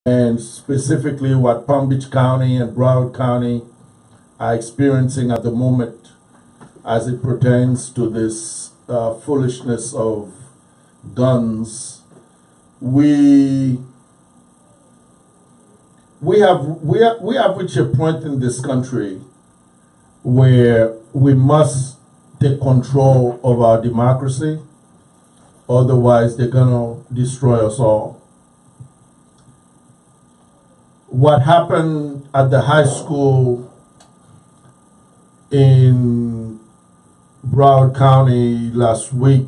and specifically what Palm Beach County and Broward County are experiencing at the moment as it pertains to this foolishness of guns. We have reached a point in this country where we must take control of our democracy, otherwise they're gonna destroy us all. What happened at the high school in Broward County last week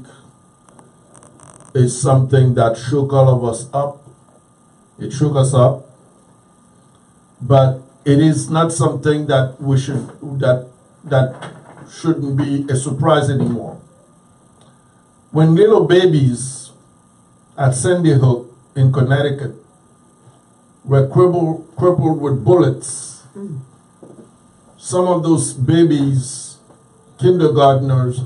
is something that shook all of us up. It shook us up, but it is not something that we should that shouldn't be a surprise anymore. When little babies at Sandy Hook in Connecticut were crippled with bullets, some of those babies, kindergartners,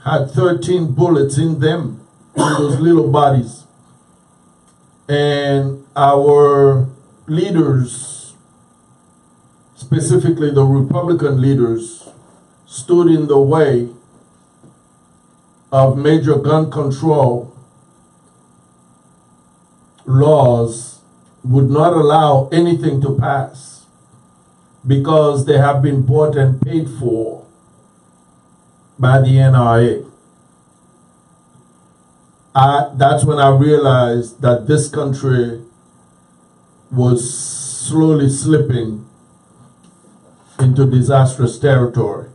had 13 bullets in them, in those little bodies. And our leaders, specifically the Republican leaders, stood in the way of major gun control laws, would not allow anything to pass because they have been bought and paid for by the NRA. That's when I realized that this country was slowly slipping into disastrous territory.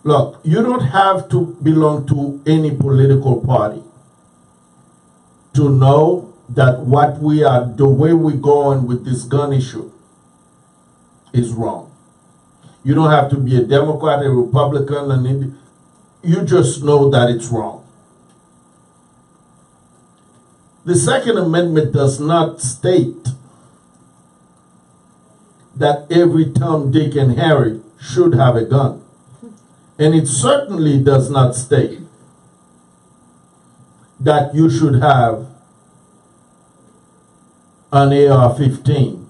Look, you don't have to belong to any political party to know that the way we're going with this gun issue is wrong. You don't have to be a Democrat, a Republican, you just know that it's wrong. The Second Amendment does not state that every Tom, Dick, and Harry should have a gun. And it certainly does not state that you should have an AR-15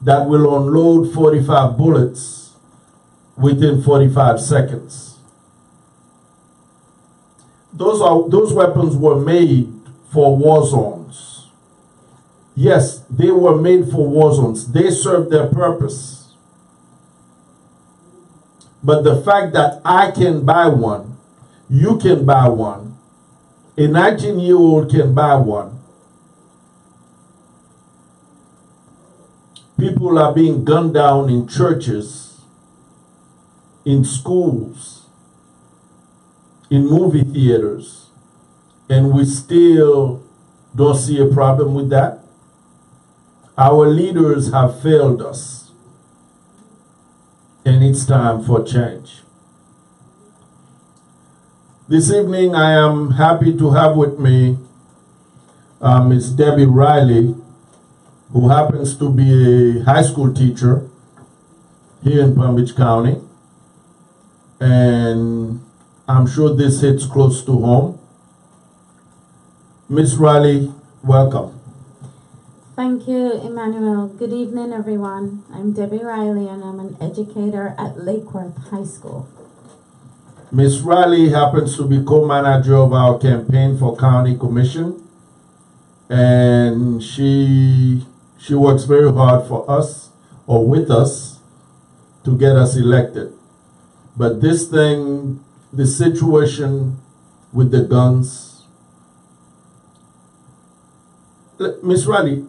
that will unload 45 bullets within 45 seconds. Those weapons were made for war zones. Yes, they were made for war zones. They served their purpose. But the fact that I can buy one, you can buy one, a 19-year-old can buy one, people are being gunned down in churches, in schools, in movie theaters, and we still don't see a problem with that. Our leaders have failed us, and it's time for change. This evening, I am happy to have with me Ms. Debbie Riley, who happens to be a high school teacher here in Palm Beach County. And I'm sure this hits close to home. Ms. Riley, welcome. Thank you, Emmanuel. Good evening, everyone. I'm Debbie Riley, and I'm an educator at Lake Worth High School. Ms. Riley happens to be co-manager of our campaign for county commission, and she works very hard for us, or with us, to get us elected. But this thing, the situation with the guns, Ms. Riley,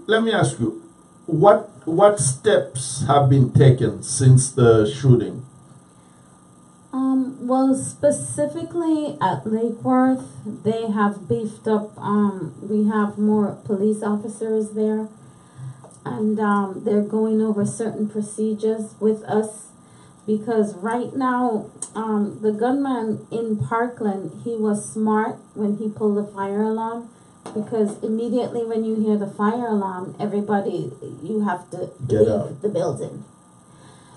let me ask you, what steps have been taken since the shooting? Well, specifically at Lake Worth, they have beefed up. We have more police officers there, and they're going over certain procedures with us, because right now, the gunman in Parkland, he was smart when he pulled the fire alarm, because immediately when you hear the fire alarm, you have to leave the building.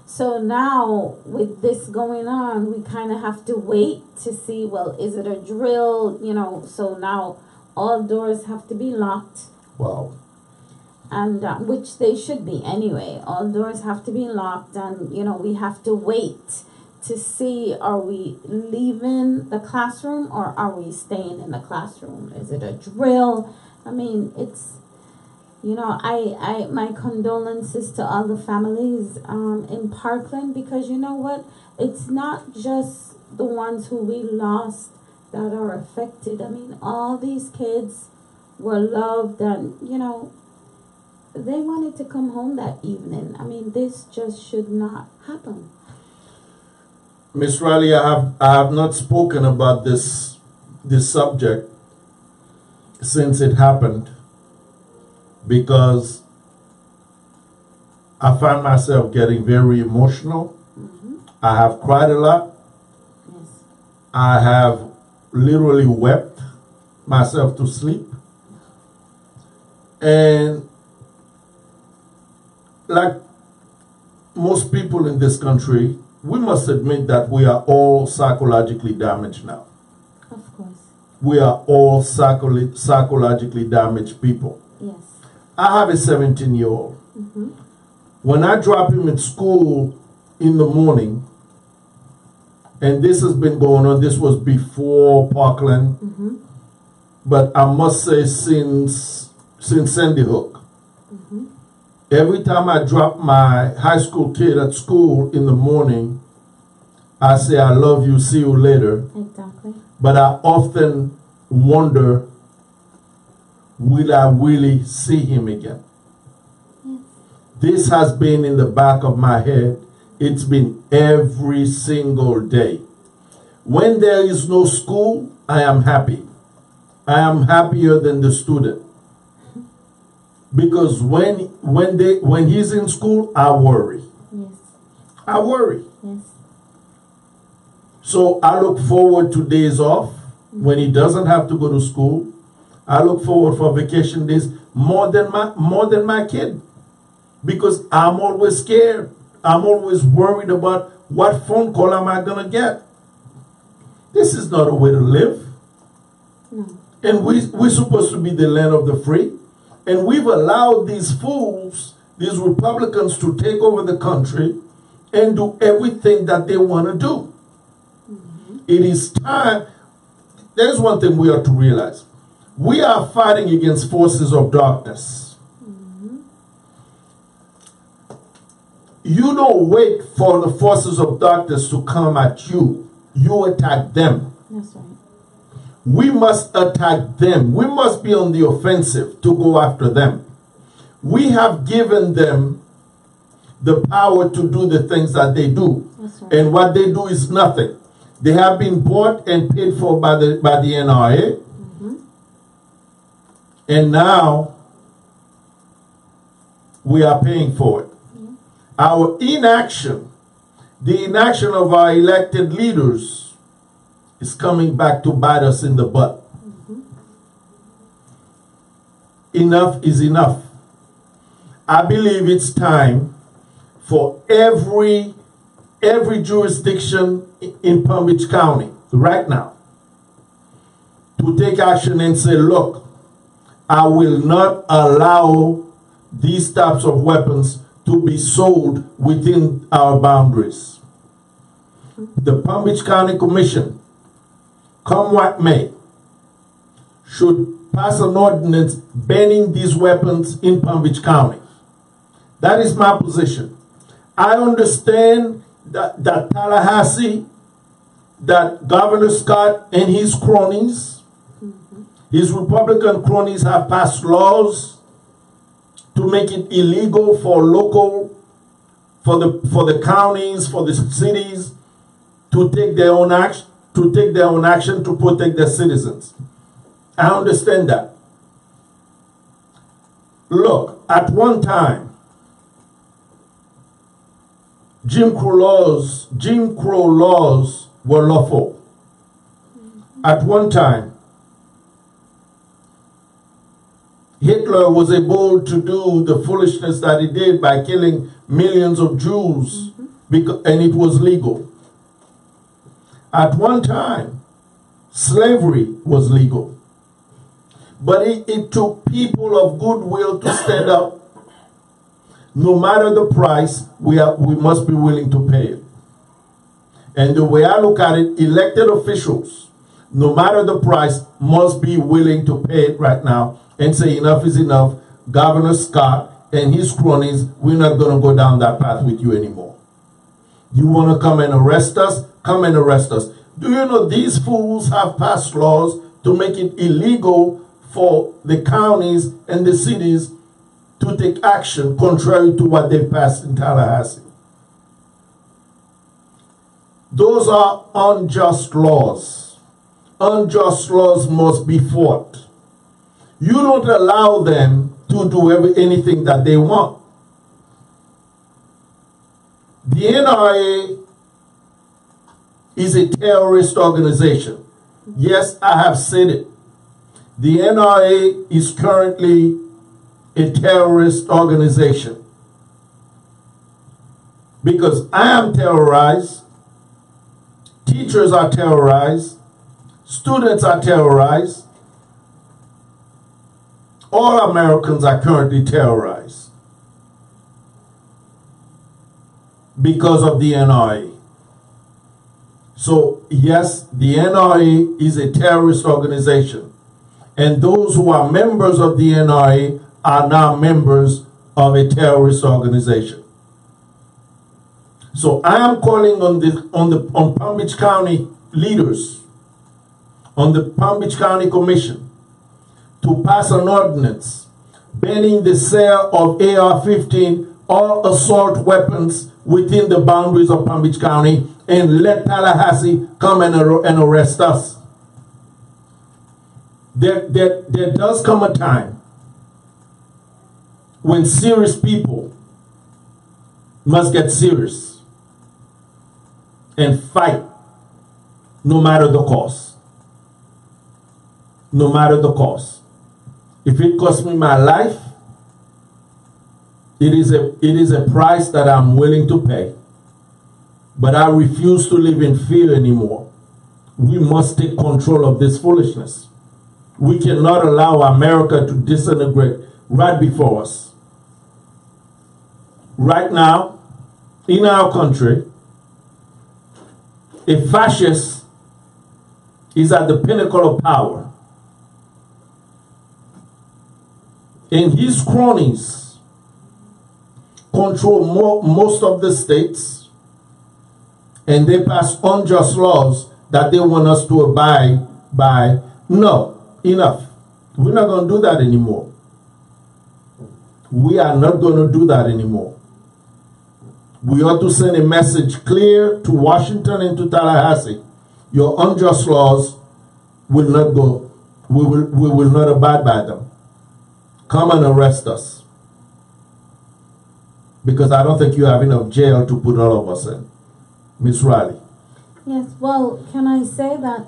So now, with this going on, we kind of have to wait to see, well, is it a drill, So now all doors have to be locked. Wow. And which they should be anyway. All doors have to be locked, and we have to wait to see, are we leaving the classroom or are we staying in the classroom? Is it a drill? I mean, it's I my condolences to all the families in Parkland, because you know what? It's not just the ones who we lost that are affected. I mean, all these kids were loved, and they wanted to come home that evening. I mean, this just should not happen. Miss Riley, I have not spoken about this subject since it happened, because I find myself getting very emotional. Mm-hmm. I have cried a lot. Yes. I have literally wept myself to sleep. And like most people in this country, we must admit that we are all psychologically damaged now. Of course. We are all psychologically damaged people. Yes. I have a 17-year-old. Mm-hmm. When I drop him at school in the morning, and this has been going on, this was before Parkland, mm-hmm. but I must say since Sandy Hook. Mm-hmm. Every time I drop my high school kid at school in the morning, I say, I love you, see you later. Exactly. But I often wonder, will I really see him again? Yes. This has been in the back of my head. It's been every single day. When there is no school, I am happy. I am happier than the student. Because when he's in school, I worry. Yes. I worry. Yes. So I look forward to days off when he doesn't have to go to school. I look forward for vacation days more than my kid, because I'm always scared. I'm always worried about what phone call am I gonna get. This is not a way to live. No. And we're supposed to be the land of the free. And we've allowed these fools, these Republicans, to take over the country and do everything that they want to do. Mm-hmm. It is time. There's one thing we have to realize. We are fighting against forces of darkness. Mm-hmm. You don't wait for the forces of darkness to come at you. You attack them. That's right. We must attack them. We must be on the offensive to go after them. We have given them the power to do the things that they do. That's right. And what they do is nothing. They have been bought and paid for by the NRA. Mm-hmm. And now we are paying for it. Mm-hmm. Our inaction, the inaction of our elected leaders, is coming back to bite us in the butt. Mm-hmm. Enough is enough. I believe it's time for every jurisdiction in Palm Beach County right now to take action and say, look, I will not allow these types of weapons to be sold within our boundaries. Mm-hmm. The Palm Beach County Commission, come what may, should pass an ordinance banning these weapons in Palm Beach County. That is my position. I understand that Tallahassee, that Governor Scott and his cronies, mm-hmm. his Republican cronies, have passed laws to make it illegal for the counties, for the cities to take their own action. To protect their citizens. I understand that. Look, at one time, Jim Crow laws were lawful. Mm-hmm. At one time, Hitler was able to do the foolishness that he did by killing millions of Jews, mm-hmm. and it was legal. At one time, slavery was legal. But it took people of goodwill to stand up. No matter the price, we must be willing to pay it. And the way I look at it, elected officials, no matter the price, must be willing to pay it right now and say enough is enough. Governor Scott and his cronies, we're not going to go down that path with you anymore. You want to come and arrest us? Come and arrest us. Do you know these fools have passed laws to make it illegal for the counties and the cities to take action contrary to what they passed in Tallahassee? Those are unjust laws. Unjust laws must be fought. You don't allow them to do anything that they want. The NRA is a terrorist organization. Yes, I have said it. The NRA is currently a terrorist organization because I am terrorized, teachers are terrorized, students are terrorized, all Americans are currently terrorized because of the NRA. So yes, the NRA is a terrorist organization, and those who are members of the NRA are now members of a terrorist organization. So I am calling on Palm Beach County leaders, on the Palm Beach County Commission, to pass an ordinance banning the sale of AR-15 or assault weapons within the boundaries of Palm Beach County, and let Tallahassee come and arrest us. There does come a time when serious people must get serious and fight no matter the cost. No matter the cost. If it costs me my life, it is a price that I'm willing to pay. But I refuse to live in fear anymore. We must take control of this foolishness. We cannot allow America to disintegrate right before us. Right now, in our country, a fascist is at the pinnacle of power. And his cronies control most of the states, and they pass unjust laws that they want us to abide by. No, enough. We're not going to do that anymore. We are not going to do that anymore. We ought to send a message clear to Washington and to Tallahassee. Your unjust laws will not go. We will not abide by them. Come and arrest us. Because I don't think you have enough jail to put all of us in. Miss Riley. Yes, well, can I say that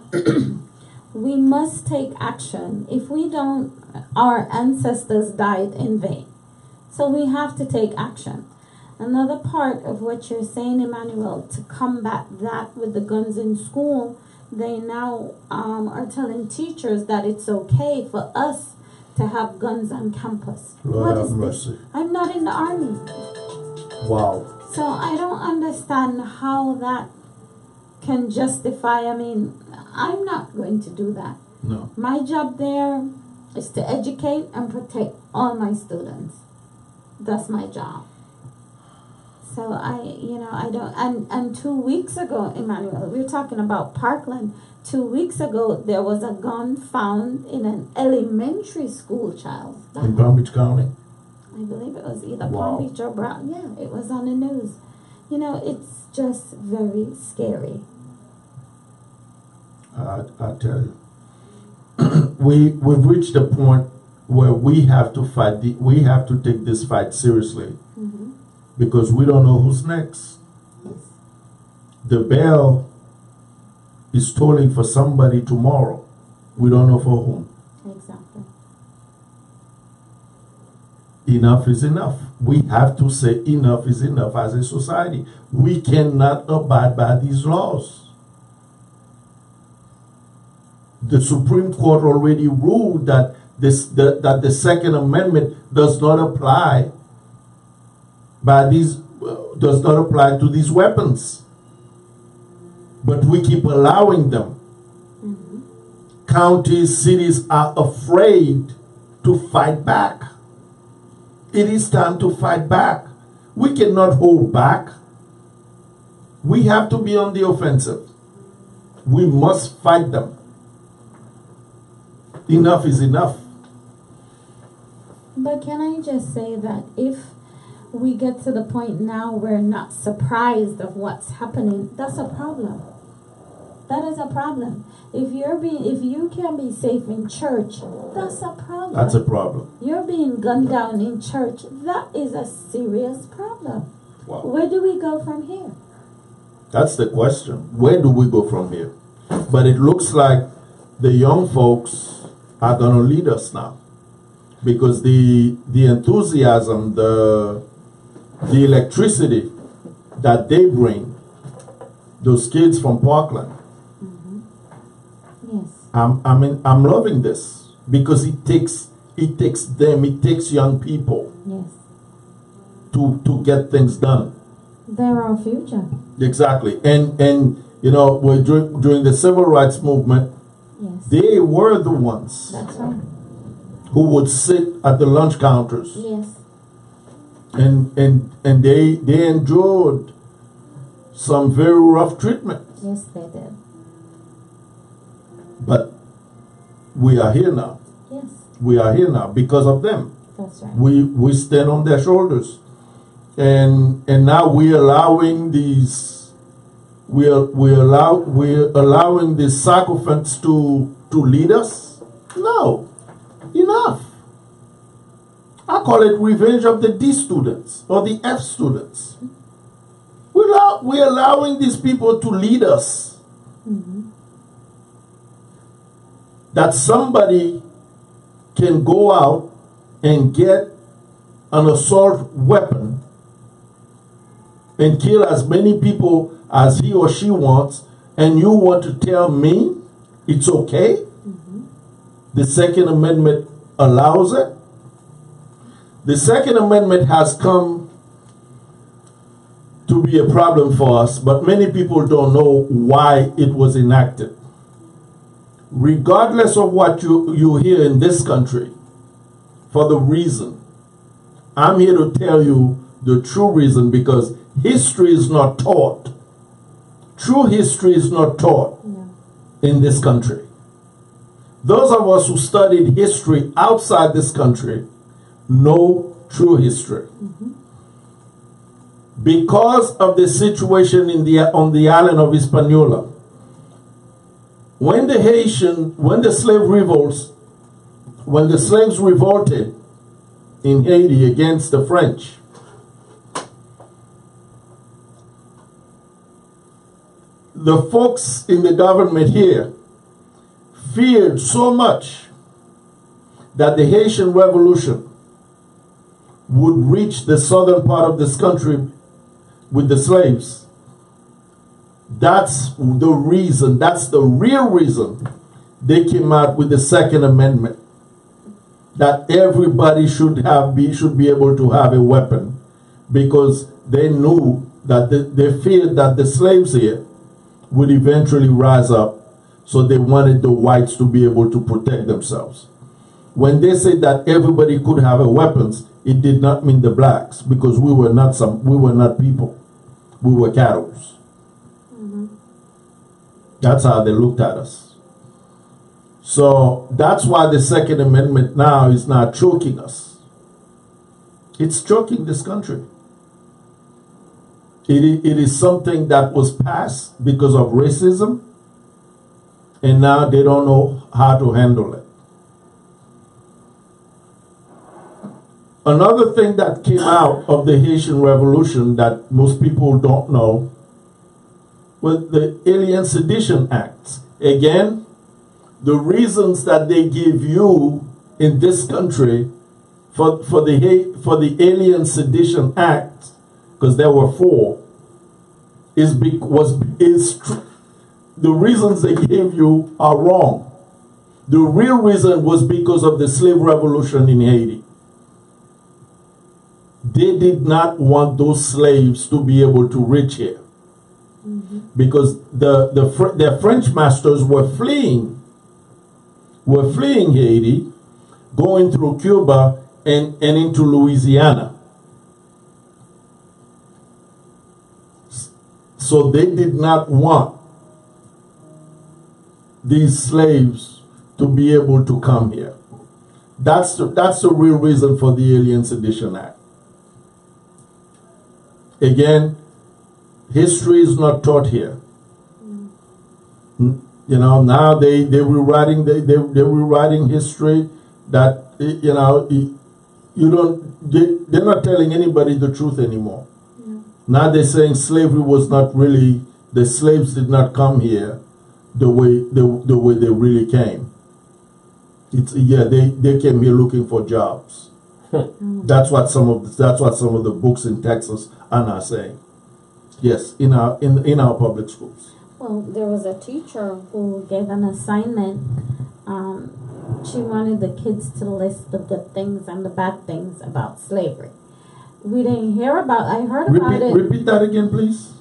we must take action. If we don't, our ancestors died in vain. So we have to take action. Another part of what you're saying, Emmanuel, to combat that with the guns in school, they now are telling teachers that it's okay for us to have guns on campus. Lord have mercy. I'm not in the army. Wow. So I don't understand how that can justify. I mean, I'm not going to do that. No. My job there is to educate and protect all my students. That's my job. So I don't, and 2 weeks ago, Emmanuel, we were talking about Parkland. 2 weeks ago, there was a gun found in an elementary school child. In Palm Beach County? I believe it was either Wow. Palm Beach or Brown. Yeah, it was on the news. You know, it's just very scary. I tell you. We've reached a point where we have to fight. We have to take this fight seriously. Mm-hmm. Because we don't know who's next. Yes. The bell is tolling for somebody tomorrow. We don't know for whom. Exactly. Enough is enough. We have to say enough is enough as a society. We cannot abide by these laws. The Supreme Court already ruled that that the Second Amendment does not apply to these weapons. But we keep allowing them. Counties, cities are afraid to fight back. It is time to fight back. We cannot hold back. We have to be on the offensive. We must fight them. Enough is enough. But can I just say that if we get to the point now we're not surprised of what's happening, that's a problem. That is a problem. If you can be safe in church, that's a problem. That's a problem. You're being gunned down in church, that is a serious problem. Wow. Where do we go from here? That's the question. Where do we go from here? But it looks like the young folks are going to lead us now, because the enthusiasm, the electricity that they bring, those kids from Parkland. Yes. I'm loving this, because it takes young people. Yes. To get things done. They're our future. Exactly. And during the civil rights movement, yes, they were the ones that's right, who would sit at the lunch counters. yes, And they endured some very rough treatment. yes, they did. But we are here now. Yes, We are here now because of them. that's right. We stand on their shoulders. And now we're allowing these we're allowing these sycophants to lead us? No. Enough. I call it revenge of the D students or the F students. We're allowing these people to lead us. That somebody can go out and get an assault weapon and kill as many people as he or she wants, and you want to tell me it's okay? The Second Amendment allows it. The Second Amendment has come to be a problem for us, but many people don't know why it was enacted. Regardless of what you hear in this country, for the reason, I'm here to tell you the true reason, because history is not taught. True history is not taught in this country. Those of us who studied history outside this country know true history. Because of the situation on the island of Hispaniola, when the slaves revolted in Haiti against the French, the folks in the government here feared so much that the Haitian Revolution would reach the southern part of this country with the slaves. That's the reason, that's the real reason they came out with the Second Amendment, that everybody should be able to have a weapon, because they knew that they feared that the slaves here would eventually rise up, so they wanted the whites to be able to protect themselves. When they said that everybody could have weapons, it did not mean the blacks, because we were not people. We were cattle. That's how they looked at us. So that's why the Second Amendment now is not choking us. It's choking this country. It is something that was passed because of racism, and now they don't know how to handle it. Another thing that came out of the Haitian Revolution that most people don't know was the Alien Sedition Act. Again, the reasons that they give you in this country for the Alien Sedition Act, because there were 4, the reasons they gave you are wrong. The real reason was because of the slave revolution in Haiti. They did not want those slaves to be able to reach here. Because their French masters were fleeing Haiti, going through Cuba and into Louisiana. So they did not want these slaves to be able to come here. That's the real reason for the Alien Sedition Act. Again, history is not taught here. You know, now they're rewriting history that, you know, they're not telling anybody the truth anymore. Now they're saying slavery was not really, the slaves did not come here the way they really came. They came here looking for jobs. That's what some of the books in Texas are now saying. Yes, in our public schools. Well, there was a teacher who gave an assignment. She wanted the kids to list the good things and the bad things about slavery. We didn't hear about. I heard about it. Repeat that again, please.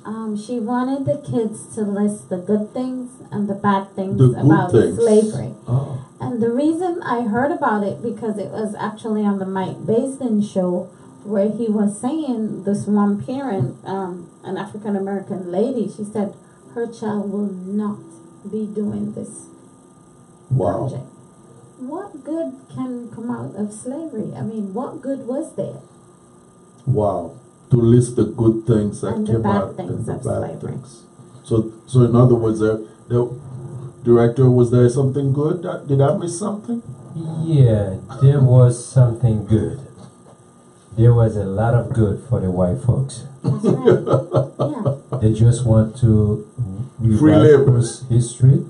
She wanted the kids to list the good things and the bad things about slavery. Oh. And the reason I heard about it, because it was actually on the Mike Basin show, where he was saying this one parent, an African American lady, she said her child will not be doing this project. What good can come out of slavery? I mean, what good was there? Wow. To list the good things that and came out and the bad things. So in other words, the director, was there something good? Did I miss something? Yeah, there was something good. There was a lot of good for the white folks. That's right. Yeah. They just want to Free labor. History.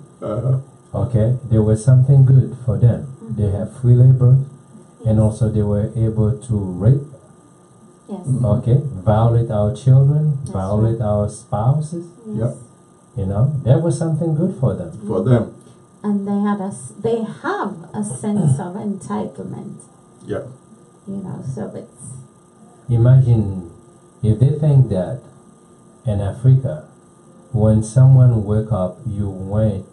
Okay, there was something good for them. They have free labor, and also they were able to rape. Yes. Okay, violate our children, That's violate right. our spouses. Yes. Yep. You know, that was something good for them. For them. And they have a sense of entitlement. Yeah. You know, so it's Imagine if they think that in Africa, when someone wake up, you went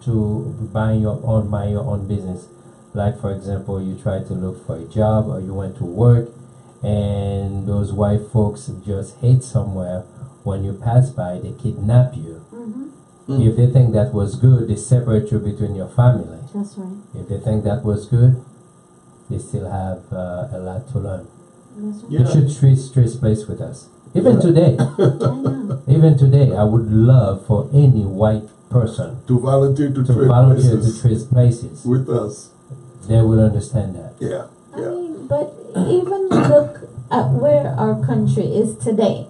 to mind your own business. Like for example, you try to look for a job or you went to work, and those white folks just hate somewhere. When you pass by, they kidnap you. If they think that was good, they separate you between your family. that's right. If they think that was good, they still have a lot to learn. That's right. Yeah. They should trace place with us. Even today, I know. even today, I would love for any white person To volunteer to trade volunteer places to trace places. with us. They will understand that. Yeah. I mean, but even look at where our country is today.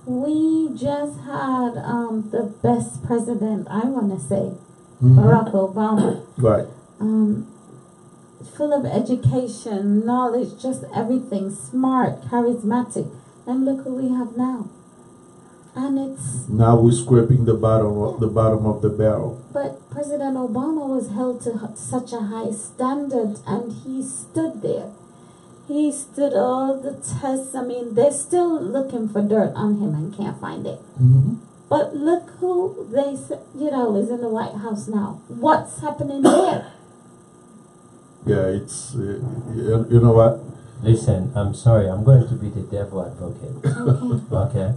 We just had the best president, I want to say, Barack Obama. Right. Full of education, knowledge, just everything, smart, charismatic. And look who we have now. And it's, Now we're scraping the bottom of the barrel. but President Obama was held to such a high standard, and he stood there. He stood all the tests. I mean, they're still looking for dirt on him and can't find it. But look who they, is in the White House now. What's happening there? Yeah, it's you know what? Listen, I'm sorry. I'm going to be the devil advocate. Okay. Okay.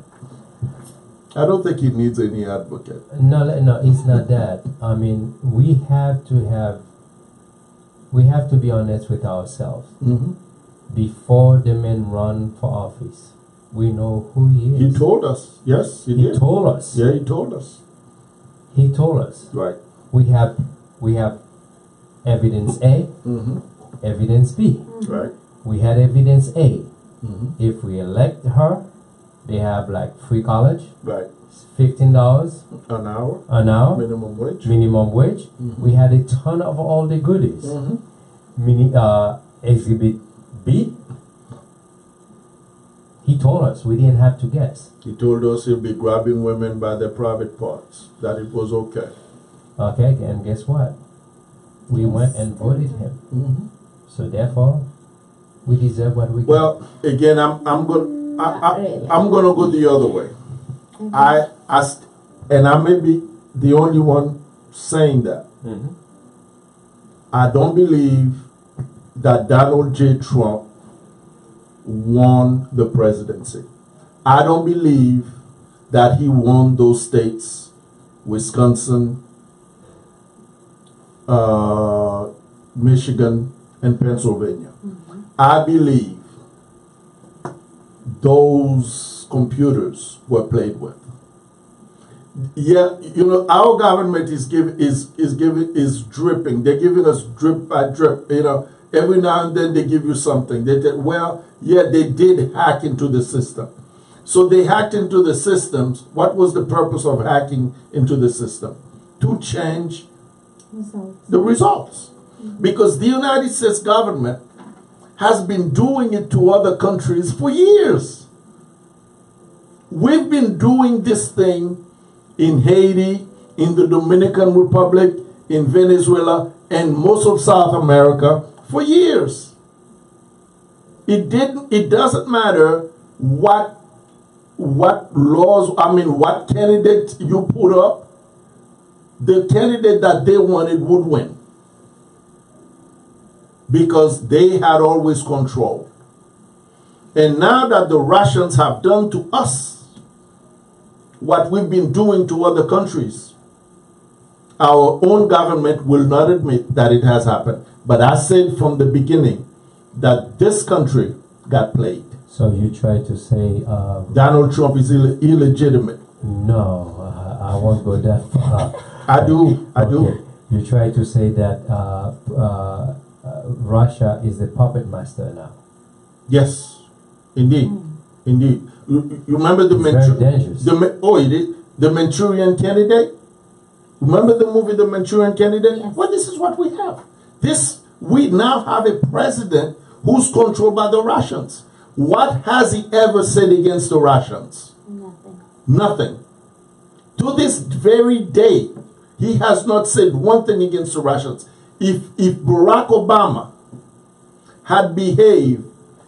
I don't think he needs any advocate. No, it's not that. I mean, we have to be honest with ourselves. Before the men run for office, we know who he is. He told us. Yes, he did. told us. Yeah, he told us. He told us. Right. We have evidence A, evidence B. Right. We had evidence A. If we elect her, they have like free college, Right. $15 An hour. an hour, Minimum wage. minimum wage. We had a ton of all the goodies. Exhibit B. He told us, we didn't have to guess. He told us he'll be grabbing women by their private parts. That it was okay. Okay, and guess what? We Yes, went and they voted do. him. Mhm. So therefore, we deserve what we get. Well, again, I'm going. Not really. I'm going to go the other way. And I may be the only one saying that. Mhm. I don't believe that Donald J. Trump won the presidency. I don't believe that he won those states, Wisconsin, Michigan, and Pennsylvania. I believe those computers were played with. Yeah, you know, our government is dripping. They're giving us drip by drip. You know, every now and then they give you something. They did hack into the system. So they hacked into the systems. What was the purpose of hacking into the system? To change Results. the results. Because the United States government has been doing it to other countries for years. We've been doing this thing in Haiti, in the Dominican Republic, in Venezuela, and most of South America for years. It doesn't matter what candidate you put up, the candidate that they wanted would win. Because they had always control. And now that the Russians have done to us what we've been doing to other countries, our own government will not admit that it has happened. But I said from the beginning that this country got played. So you try to say Donald Trump is illegitimate. no, I won't go that far. I do. You try to say that Russia is the puppet master now. Yes, indeed. Indeed. You remember the It's very dangerous. The Manchurian Candidate? Remember the movie The Manchurian Candidate? Yes. Well, this is what we have. We now have a president who's controlled by the Russians. What has he ever said against the Russians? Nothing. Nothing. To this very day, he has not said one thing against the Russians. If Barack Obama had behaved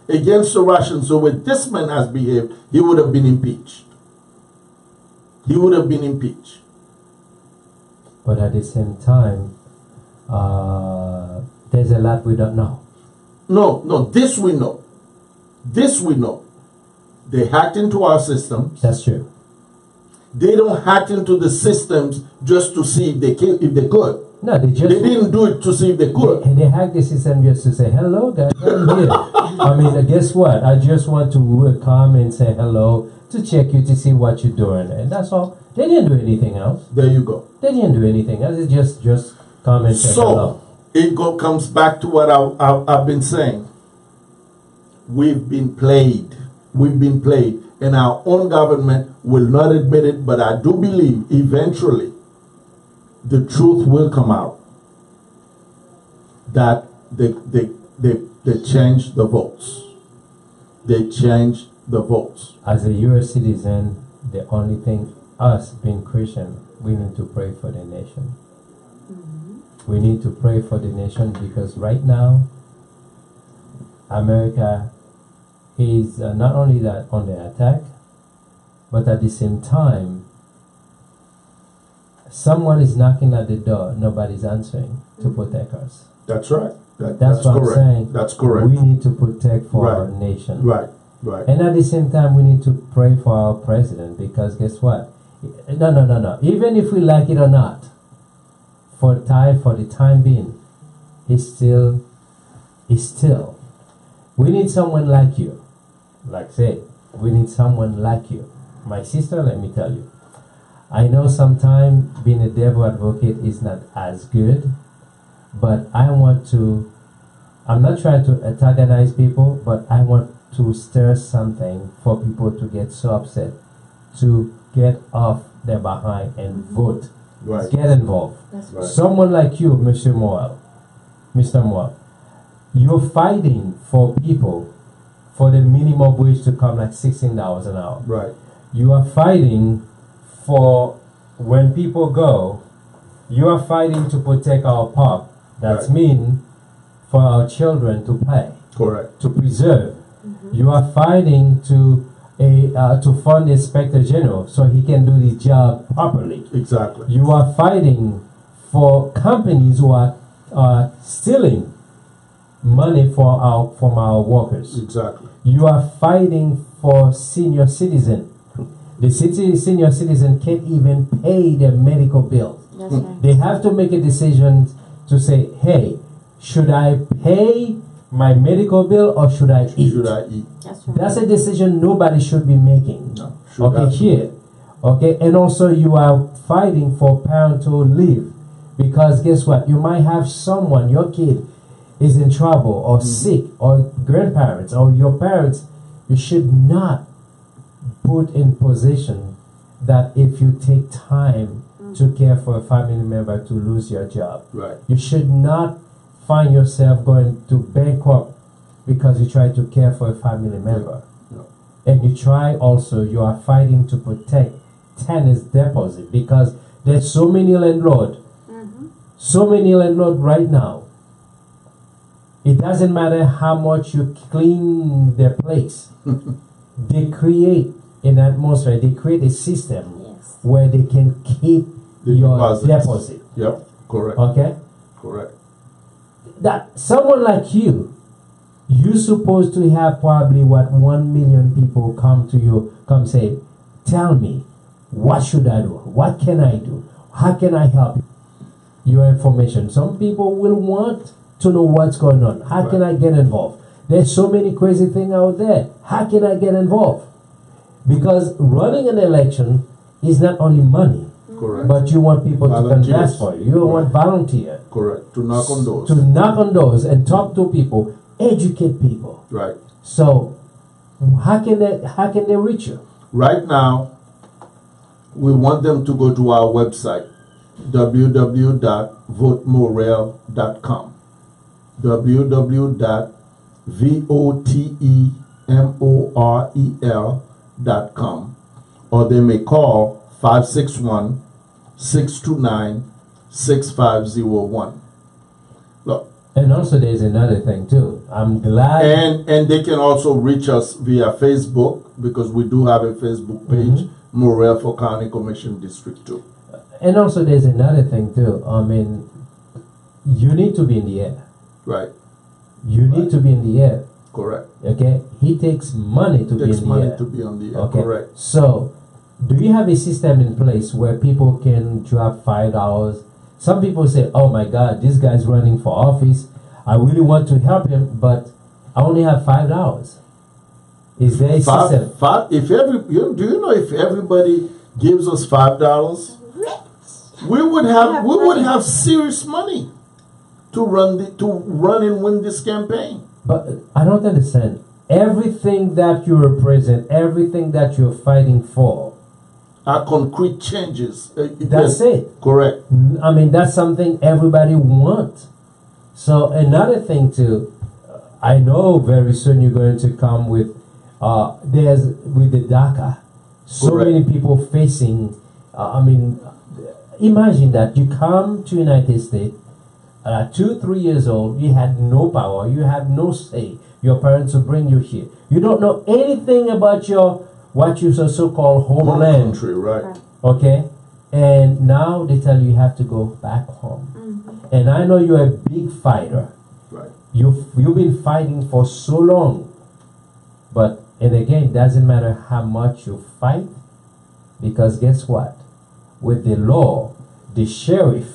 against the Russians the way this man has behaved, he would have been impeached. He would have been impeached. But at the same time, there's a lot we don't know. No, this we know. This we know. They hacked into our systems. That's true. They don't hack into the systems just to see if they could. No, they didn't do it to see if they could. They hacked the system just to say, hello, guys, I'm here. I mean, guess what? I just want to come and say hello, to check you, to see what you're doing. And that's all. They didn't do anything else. There you go. They didn't do anything else. They just come and say hello. So, it comes back to what I've been saying. We've been played. We've been played. And our own government will not admit it, but I do believe eventually the truth will come out that they changed the votes. They changed the votes. As a U.S. citizen, the only thing, us being Christian, we need to pray for the nation. We need to pray for the nation because right now, America is not only that on the attack, but at the same time, someone is knocking at the door, nobody's answering to protect us. That's right. That's what correct. I'm saying. That's correct. We need to protect for Right. our nation. Right. And at the same time, we need to pray for our president because guess what? No. Even if we like it or not, for the time being, he's still. We need someone like you. Like say, we need someone like you. My sister, let me tell you. I know sometimes being a devil advocate is not as good, but I'm not trying to antagonize people, but I want to stir something for people to get so upset, to get off their behind and vote. Right. Get involved. That's Right. Someone like you, Mr. Moel, you're fighting for people for the minimum wage to come like $16 an hour. Right. You are fighting for when people go, you are fighting to protect our park That's Right. mean for our children to play, Correct. to preserve. You are fighting to fund the Inspector General so he can do his job properly. Exactly. You are fighting for companies who are stealing money from our workers. Exactly. You are fighting for senior citizen. The senior citizen can't even pay their medical bills. That's right. They have to make a decision to say, hey, should I pay my medical bill or should I eat? Should I eat? That's right. That's a decision nobody should be making. No. Should Okay, I? here. Okay, and also you are fighting for parental leave because guess what? You might have someone, your kid is in trouble or sick or grandparents or your parents. You should not put in position that if you take time to care for a family member to lose your job. Right. You should not find yourself going to bankrupt because you try to care for a family member. No. And you are fighting to protect tenants' deposit because there's so many landlords right now. It doesn't matter how much you clean their place. They create an atmosphere, they create a system Yes. where they can keep The your deposits. deposit. Yep. Correct. Okay? Correct. That someone like you're supposed to have probably 1 million people come to you, come say, tell me, what should I do? What can I do? How can I help you? Your information. Some people will want to know what's going on. How can I get involved? There's so many crazy things out there. How can I get involved? Because running an election is not only money, Correct. but you want people to Volunteers. contest for you. You want volunteer Correct. To knock on doors. to knock on doors and talk to people, educate people. Right. So how can they reach you? Right now, we want them to go to our website, www.votemorel.com. www.votemorel.com. Or they may call 561-629-6501. Look, And also there's another thing too. I'm glad and they can also reach us via Facebook because we do have a Facebook page, Morel for County Commission District 2. and also there's another thing too. I mean, you need to be in the air. Right. You need to be in the air. Correct. Okay? He takes money to be Takes in the money air. to be on the air. Okay. Correct. So, do you have a system in place where people can drop $5? Some people say, "Oh my God, this guy's running for office. I really want to help him, but I only have $5." Is there a system? Do you know if everybody gives us $5, we would have serious money to run and win this campaign. But I don't understand. Everything that you represent, everything that you're fighting for, Our concrete changes. that's it. Correct. I mean, that's something everybody wants. So another thing too, I know very soon you're going to come with with the DACA. So Correct. many people facing. Imagine that you come to United States, 2-3 years old, you had no power, you had no say. Your parents will bring you here. You don't know anything about what you so-called Home homeland. country, right. Okay, and now they tell you have to go back home. And I know you're a big fighter. Right. You've been fighting for so long. But and again, it doesn't matter how much you fight, because guess what? With the law, the sheriff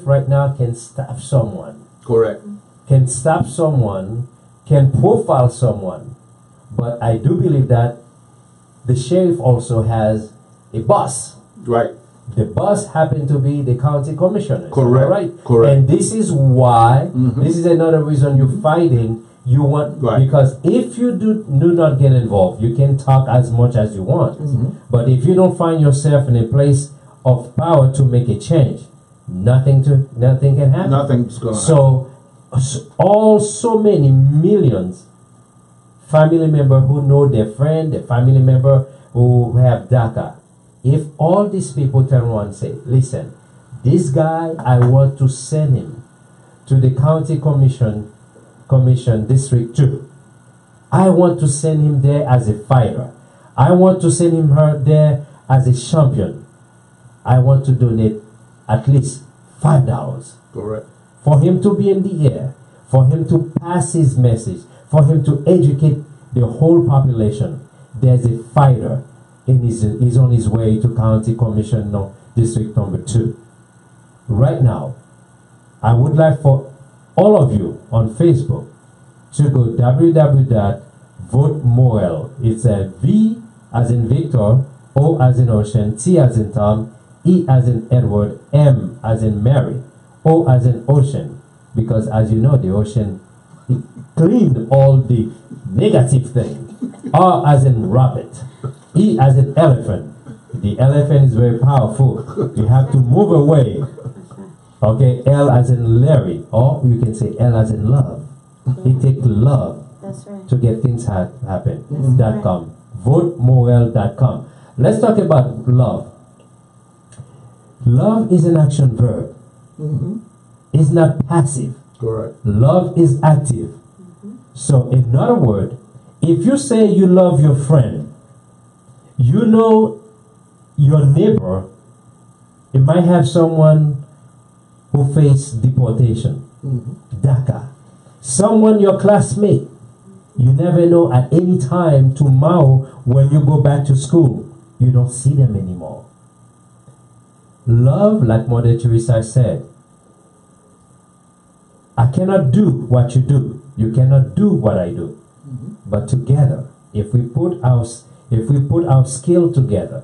right now can stop someone. Correct. Can stop someone, can profile someone. But I do believe that the sheriff also has a boss. Right. The boss happened to be the county commissioner. Correct. Right? Correct. And this is why, Mhm. this is another reason you're fighting. You want, Right. because if you do not get involved, you can talk as much as you want. But if you don't find yourself in a place of power to make a change, nothing can happen. Nothing's going to happen. So many millions family member who know their friend, their family member who have DACA. If all these people turn around and say, listen, This guy, I want to send him to the county commission district 2. I want to send him there as a fighter. I want to send him there as a champion. I want to donate at least $5. Correct. For him to be in the air, for him to pass his message, for him to educate the whole population. There's a fighter he's on his way to county commission district number 2. Right now, I would like for all of you on Facebook to go www.votemorel. It's a V as in Victor, O as in Ocean, T as in Tom, E as in Edward, M as in Mary, O as in Ocean. Because as you know, the ocean, it cleaned all the negative things. R as in rabbit, E as in elephant. The elephant is very powerful. You have to move away. Okay, L as in Larry, or you can say L as in love. It takes love That's right. to get things happen. That's .com. VoteMorel.com. Let's talk about love. Love is an action verb. It's not passive. Correct. Love is active. So, in other words, if you say you love your friend, you know your neighbor, it might have someone who faced deportation, DACA. Someone, your classmate, you never know at any time tomorrow when you go back to school, you don't see them anymore. Love, like Mother Teresa said, I cannot do what you do. You cannot do what I do. But together, if we put our skill together,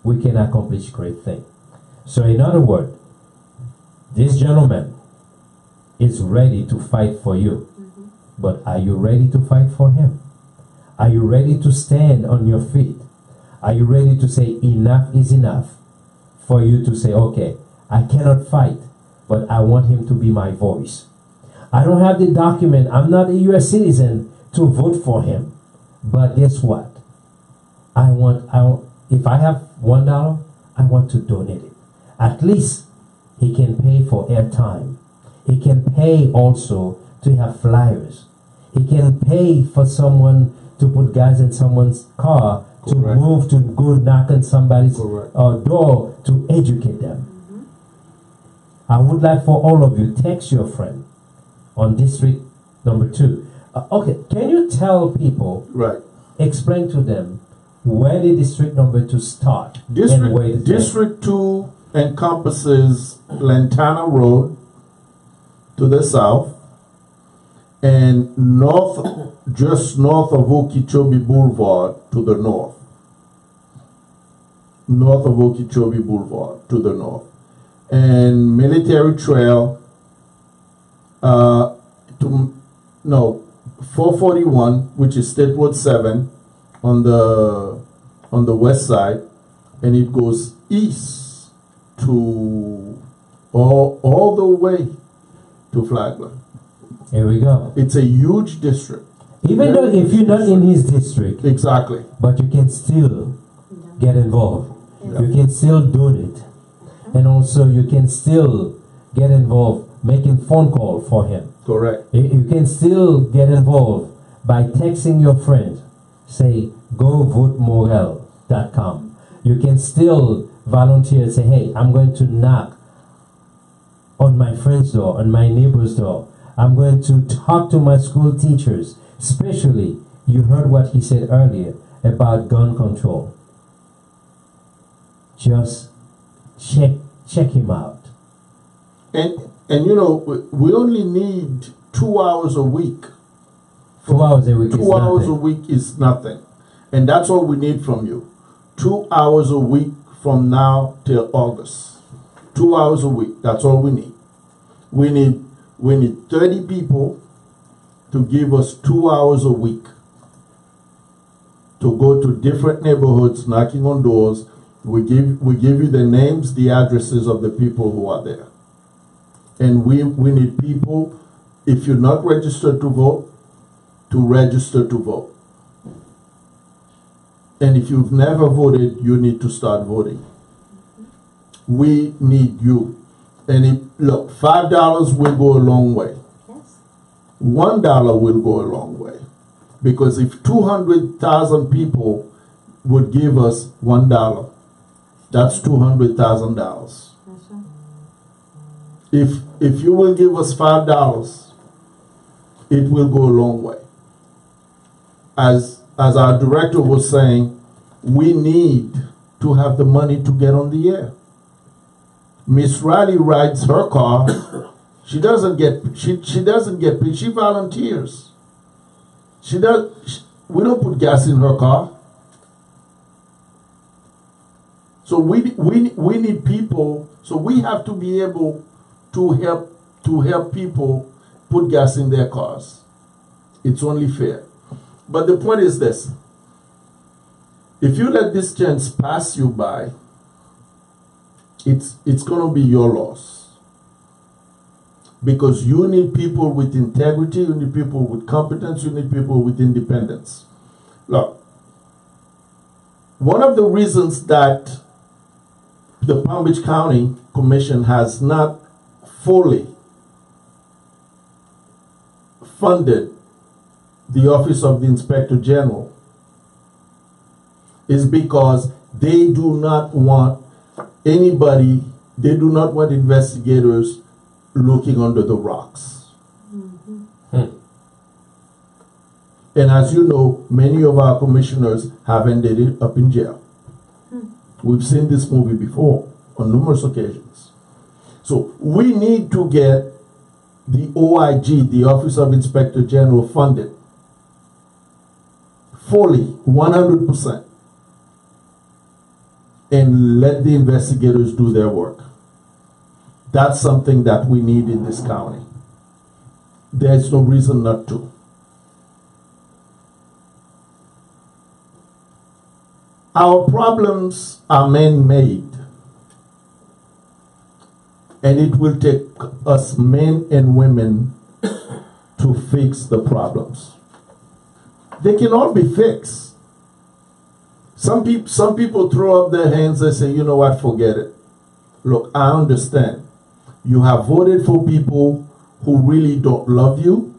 we can accomplish great things. So in other words, this gentleman is ready to fight for you. But are you ready to fight for him? Are you ready to stand on your feet? Are you ready to say enough is enough? For you to say, okay, I cannot fight, but I want him to be my voice. I don't have the document. I'm not a U.S. citizen to vote for him. But guess what? If I have $1, I want to donate it. At least he can pay for airtime. He can pay also to have flyers. He can pay for someone to put gas in someone's car, to Correct. move, to go knock on somebody's Correct. door to educate them. I would like for all of you, text your friend on district number 2. Okay, can you tell people, Right. explain to them where the district number 2 start and where it District 2 encompasses Lantana Road to the south and just north of Okeechobee Boulevard to the north. North of Okeechobee Boulevard to the north. And Military Trail 441, which is State Road 7 on the west side, and it goes east to all the way to Flagler. Here we go. It's a huge district. Even though if you're not in his district, Exactly. but you can still get involved. Yeah. You can still donate. And also you can still get involved making phone call for him. Correct. You can still get involved by texting your friends. Say, go votemorel.com. You can still volunteer, say, hey, I'm going to knock on my friend's door, on my neighbor's door. I'm going to talk to my school teachers. Especially, you heard what he said earlier about gun control. Just check him out. And you know, we only need 2 hours a week. 2 hours a week is 2 hours a nothing. week is nothing. And that's all we need from you. 2 hours a week from now till August. 2 hours a week. That's all we need. We need 30 people to give us 2 hours a week to go to different neighborhoods, knocking on doors. We give you the names, the addresses of the people who are there. And we need people, if you're not registered to vote, to register to vote. And if you've never voted, you need to start voting. We need you. And look, $5 will go a long way. Yes. $1 will go a long way. Because if 200,000 people would give us $1, that's $200,000. That's right. If you will give us $5, it will go a long way. As our director was saying, we need to have the money to get on the air. Miss Riley rides her car. She doesn't get paid. She volunteers. We don't put gas in her car. So we need people. So we have to be able to help people put gas in their cars. It's only fair. But the point is this: if you let this chance pass you by, it's going to be your loss. Because you need people with integrity, you need people with competence, you need people with independence. Look, one of the reasons that the Palm Beach County Commission has not fully funded the Office of the Inspector General is because they do not want investigators looking under the rocks. Mm-hmm. And as you know, many of our commissioners have ended up in jail. We've seen this movie before on numerous occasions. So we need to get the OIG, the Office of Inspector General, funded fully, 100%, and let the investigators do their work. That's something that we need in this county. There's no reason not to. Our problems are man-made, and it will take us men and women to fix the problems. They can all be fixed. Some people throw up their hands and say, you know what, forget it. Look, I understand. You have voted for people who really don't love you,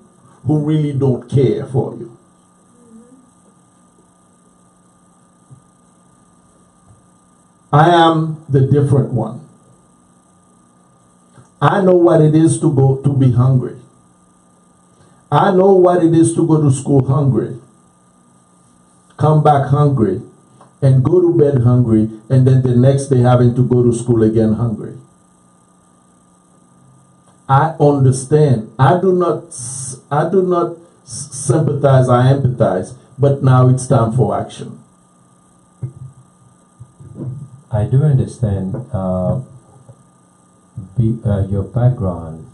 who really don't care for you. I am the different one. I know what it is to be hungry. I know what it is to go to school hungry, come back hungry, and go to bed hungry, and then the next day having to go to school again hungry. I understand. I do not sympathize, I empathize, but now it's time for action. I do understand your background.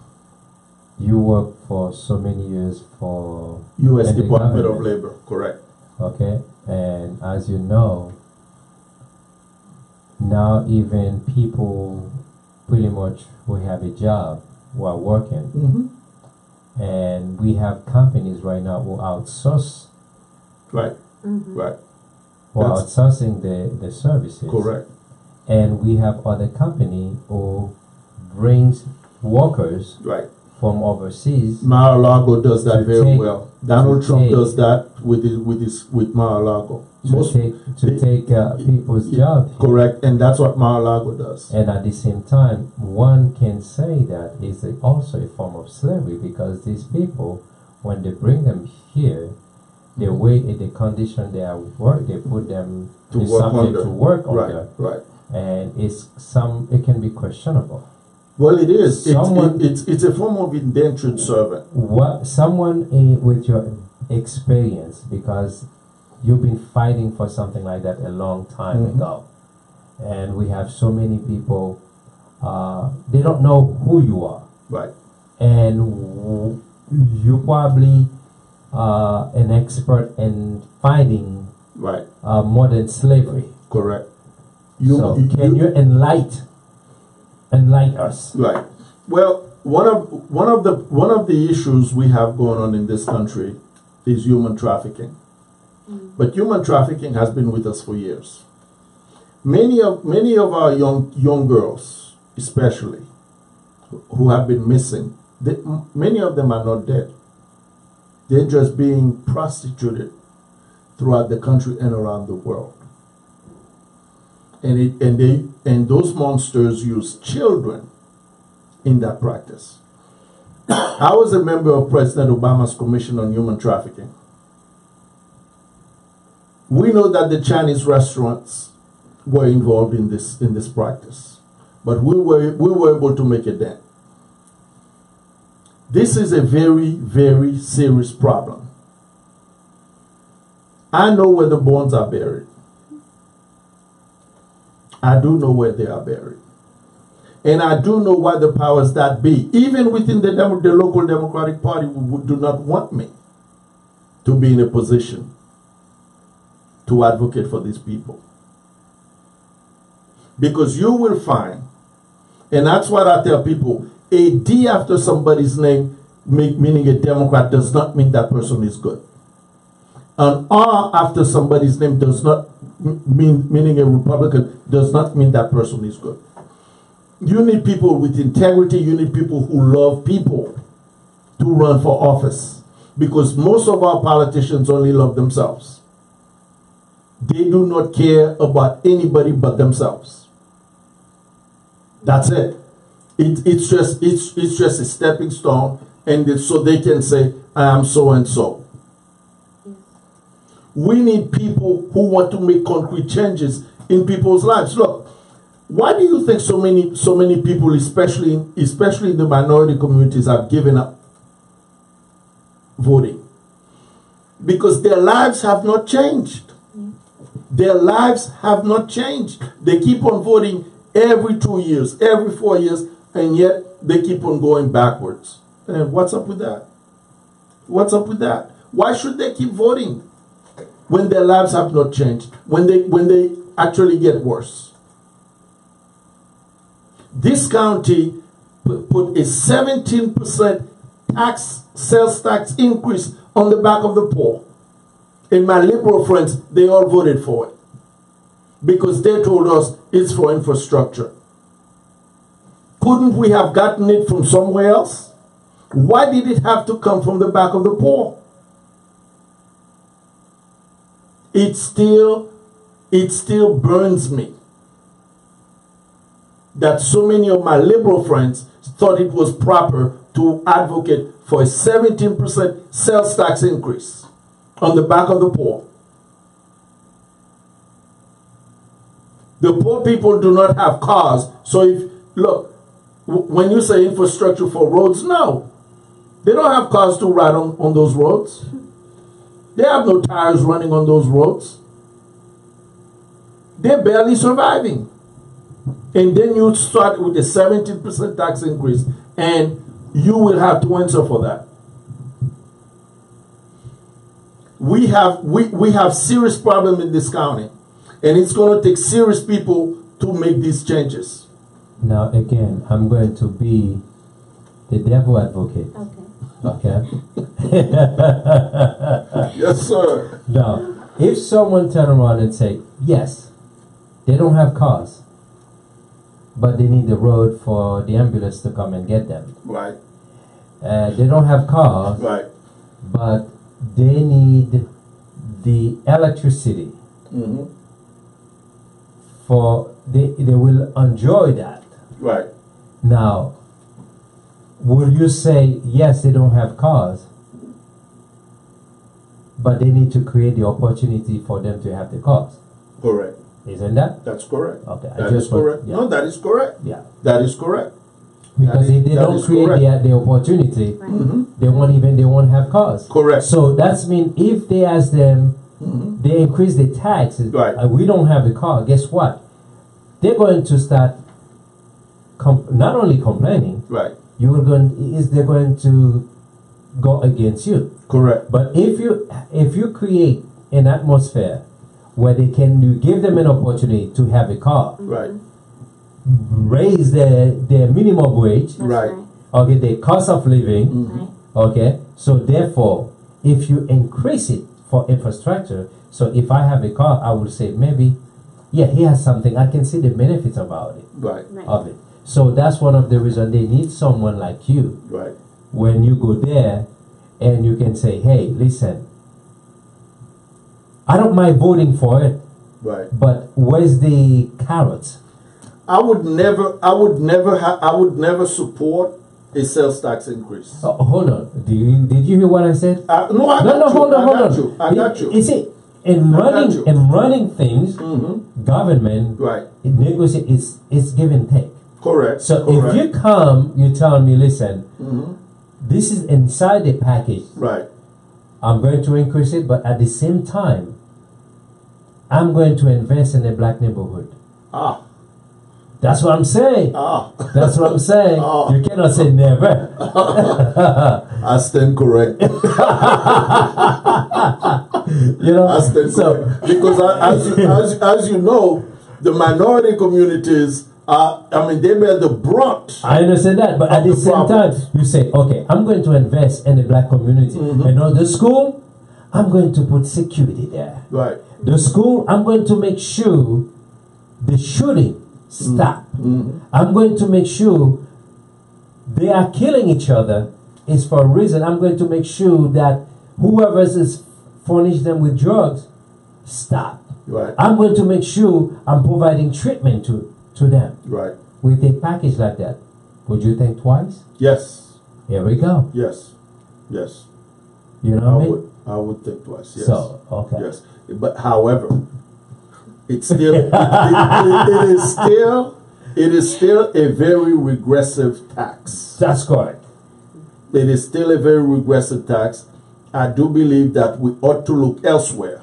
You worked for so many years for U.S. Department of Labor, correct. Okay, and as you know, now even people pretty much who have a job who are working, Mm-hmm. and we have companies right now who outsource, Right, Mm-hmm. right, who are That's- outsourcing the services. correct. And we have other company who brings workers Right. from overseas. Mar-a-Lago does that To very take- well. Donald to Trump take- does that with Mar-a-Lago. to take people's Yeah, jobs. correct, and that's what Mar-a-Lago does. And at the same time, one can say that it's also a form of slavery, because these people, when they bring them here, the way the condition they are work, they put them To is work something under. to work Right, under, right. and it can be questionable. Well, it is. Someone- It's a form of indentured servant. What someone with your experience, because you've been fighting for something like that a long time Mhm. ago, and we have so many people, they don't know who you are, Right, and you probably an expert in fighting right, modern slavery. correct. So can you enlighten us? Right. Well, one of the issues we have going on in this country is human trafficking. But human trafficking has been with us for years. Many of our young girls, especially, who have been missing. Many of them are not dead. They're just being prostituted throughout the country and around the world. And those monsters use children in that practice. I was a member of President Obama's Commission on Human Trafficking. We know that the Chinese restaurants were involved in this practice, but we were able to make a dent. This is a very, very serious problem. I know where the bones are buried. I do know where they are buried. And I do know why the powers that be, even within the local Democratic Party, do not want me to be in a position to advocate for these people. Because you will find, and that's what I tell people, a D after somebody's name, meaning a Democrat, does not mean that person is good. An R after somebody's name does not meaning a Republican, does not mean that person is good. You need people with integrity. You need people who love people to run for office. Because most of our politicians only love themselves. They do not care about anybody but themselves. That's it. It's just a stepping stone, and so they can say, I am so and so. We need people who want to make concrete changes in people's lives. Look, why do you think so many people, especially in the minority communities, have given up voting? Because their lives have not changed. Their lives have not changed. They keep on voting every 2 years, every 4 years, and yet they keep on going backwards. And what's up with that? What's up with that? Why should they keep voting when their lives have not changed, when they actually get worse? This county put a 17% sales tax increase on the back of the poor. And my liberal friends, they all voted for it. Because they told us it's for infrastructure. Couldn't we have gotten it from somewhere else? Why did it have to come from the back of the poor? It still burns me that so many of my liberal friends thought it was proper to advocate for a 17% sales tax increase on the back of the poor. The poor people do not have cars. So look, when you say infrastructure for roads, no. They don't have cars to ride on those roads. They have no tires running on those roads. They're barely surviving. And then you start with a 17% tax increase, and you will have to answer for that. We have serious problem in this county, and it's going to take serious people to make these changes. Now again, I'm going to be the devil advocate. Okay. Yes, sir. Now, if someone turn around and say, yes, they don't have cars, but they need the road for the ambulance to come and get them. Right. They don't have cars, Right. but they need the electricity. Mm-hmm. For they will enjoy that. Right. Now, will you say, yes, they don't have cars, but they need to create the opportunity for them to have the cars? Correct. Isn't that? That's correct. Okay. That is correct. Yeah. No, that is correct. Yeah. That is correct. Because if they don't create the opportunity, they won't have cars. Correct. So that's mean if they ask them, they increase the tax, Right. We don't have a car, guess what? They're going to start not only complaining, Right. they're going to go against you. Correct. But if you create an atmosphere where you give them an opportunity to have a car, Right. raise their minimum wage, Right. okay, the cost of living, okay, so therefore, if you increase it for infrastructure, so if I have a car, I will say maybe, yeah, he has something, I can see the benefits about it, Right. of it. So that's one of the reasons they need someone like you. Right. When you go there and you can say, hey, listen, I don't mind voting for it, Right. but where's the carrots? I would never support a sales tax increase. Oh, hold on. Did you hear what I said? No, I got you. Hold I got on. you. I got you. You see, in running things, government, Right. it negotiate. It's give and take. Correct. So Correct. if you come, you tell me, listen, this is inside the package. Right. I'm going to increase it, but at the same time, I'm going to invest in a black neighborhood. Ah. That's what I'm saying. Ah. That's what I'm saying. Ah. You cannot say never. I stand correct. You know. I stand correct. Because as you know, the minority communities are, they bear the brunt. I understand that, but at the same problem. time, you say, okay, I'm going to invest in the black community. And on the school, I'm going to put security there. Right. The school, I'm going to make sure the shooting stop. I'm going to make sure they are killing each other is for a reason. I'm going to make sure that whoever is furnish them with drugs stop. Right. I'm going to make sure I'm providing treatment to them. Right. With a package like that, would you think twice? Yes. Here we go. Yes. Yes. You know what I mean? I would think twice. Yes. So, okay. Yes. But however, it's still it is still a very regressive tax. That's correct. It is still a very regressive tax. I do believe that we ought to look elsewhere.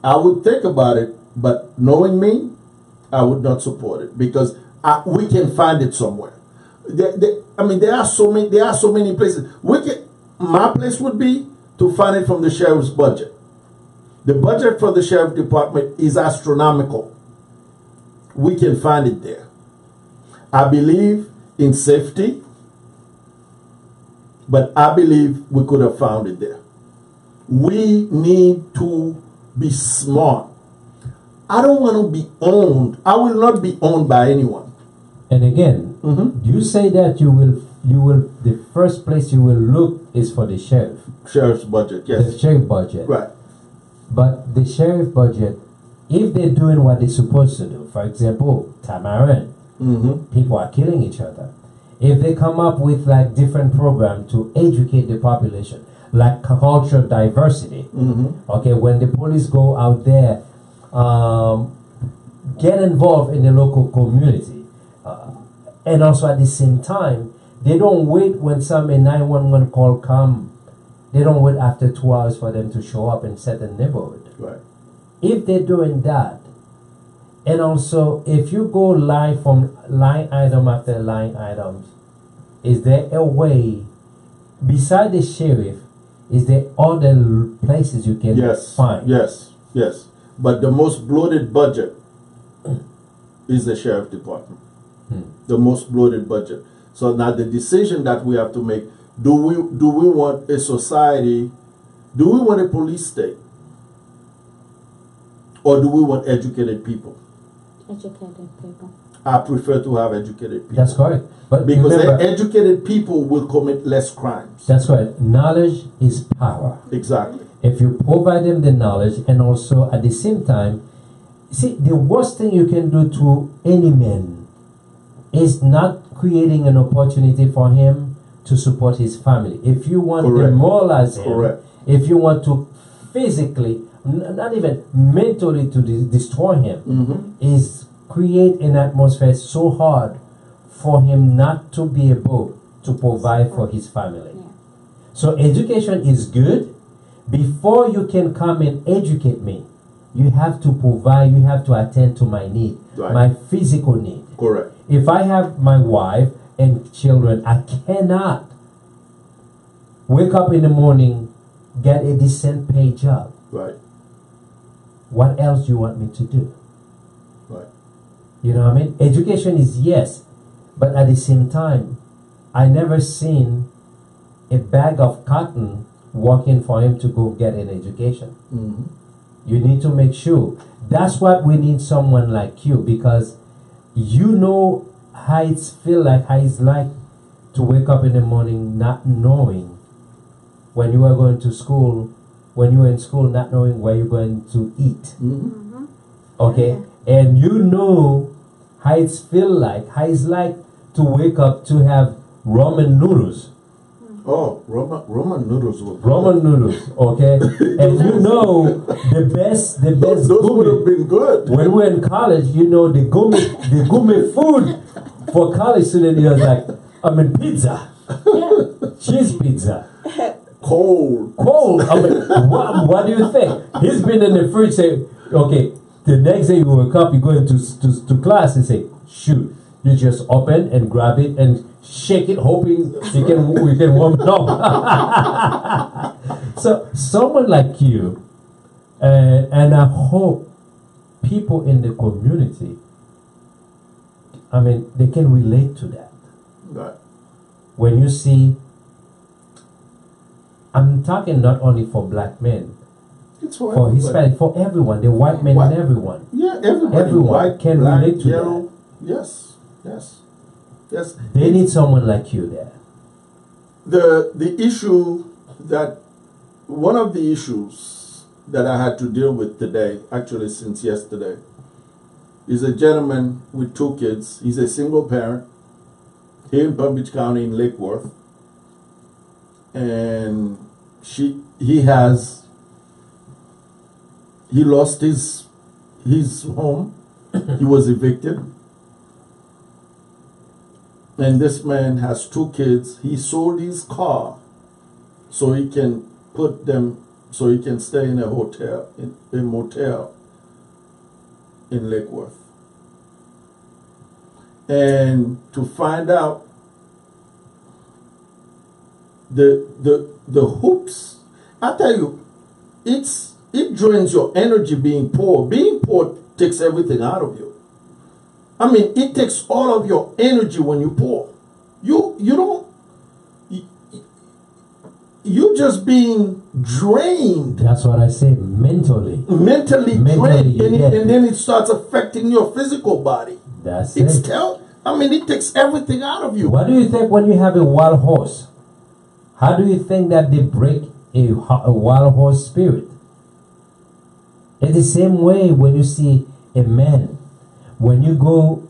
I would think about it, but knowing me, I would not support it because we can find it somewhere. There are so many places. My place would be to find it from the sheriff's budget. The budget for the sheriff department is astronomical. We can find it there. I believe in safety, but I believe we could have found it there. We need to be smart. I don't want to be owned. I will not be owned by anyone. And again, you say that you will. The first place you will look is for the sheriff's budget. Yes, the sheriff budget. Right. But the sheriff budget, if they're doing what they're supposed to do, for example, Tamarin, people are killing each other. If they come up with like different programs to educate the population, like cultural diversity, okay, when the police go out there, get involved in the local community, and also at the same time, they don't wait when some 911 call come. They don't wait after 2 hours for them to show up in certain neighborhood. Right. If they're doing that, and also if you go line from line item after line items, is there a way, beside the sheriff, is there other places you can find? Yes. But the most bloated budget is the sheriff department. The most bloated budget. So now the decision that we have to make, do we want a society, do we want a police state? Or do we want educated people? Educated people. I prefer to have educated people. That's correct. But because remember, educated people will commit less crimes. That's right. Knowledge is power. Exactly. If you provide them the knowledge and also at the same time, see, the worst thing you can do to any man is not creating an opportunity for him to support his family. If you want to demoralize him, if you want to physically, not even mentally to destroy him, is create an atmosphere so hard for him not to be able to provide for his family. So education is good. Before you can come and educate me, you have to provide, you have to attend to my need, my physical need. Correct. If I have my wife and children, I cannot wake up in the morning, get a decent paid job. Right. What else do you want me to do? Right. You know what I mean? Education is yes, but at the same time, I never seen a bag of cotton working for him to go get an education. You need to make sure. That's what we need someone like you, because you know how it's feel like, how it's like to wake up in the morning not knowing when you are going to school, when you are in school not knowing where you're going to eat. Mhm. Okay? And you know how it's feel like, how it's like to wake up to have ramen noodles. Oh, Roman noodles were good. Ramen noodles, okay? And you know the best Those would have gourmet. been good. When we were in college, you know the gourmet food for college students is like, pizza, cheese pizza, Cold. cold. What do you think? He's been in the fridge say, okay, the next day you wake up, you go into to class and say, shoot, you just open and grab it and shake it, hoping we can warm it up. So someone like you, and I hope people in the community, they can relate to that. Right. When you see, I'm talking not only for black men, It's for for everybody. Hispanic, for everyone, the white men White- and everyone. Yeah, everybody. Everyone White, can black, relate to yellow. Yes, yes, yes. They need someone like you there. The issue that one of the issues that I had to deal with today, actually since yesterday, is a gentleman with 2 kids. He's a single parent here in Palm Beach County in Lake Worth, and he lost his home. He was evicted. And this man has 2 kids. He sold his car so he can so he can stay in a hotel, in a motel in Lake Worth. And to find out the hoops, I tell you, it drains your energy being poor. Being poor takes everything out of you. It takes all of your energy when you pour. You're just being drained. That's what I say, mentally. Mentally Mentally, drained, yeah. and then it starts affecting your physical body. That's It it. takes everything out of you. What do you think when you have a wild horse? How do you think that they break a wild horse spirit? In the same way, when you see a man, when you go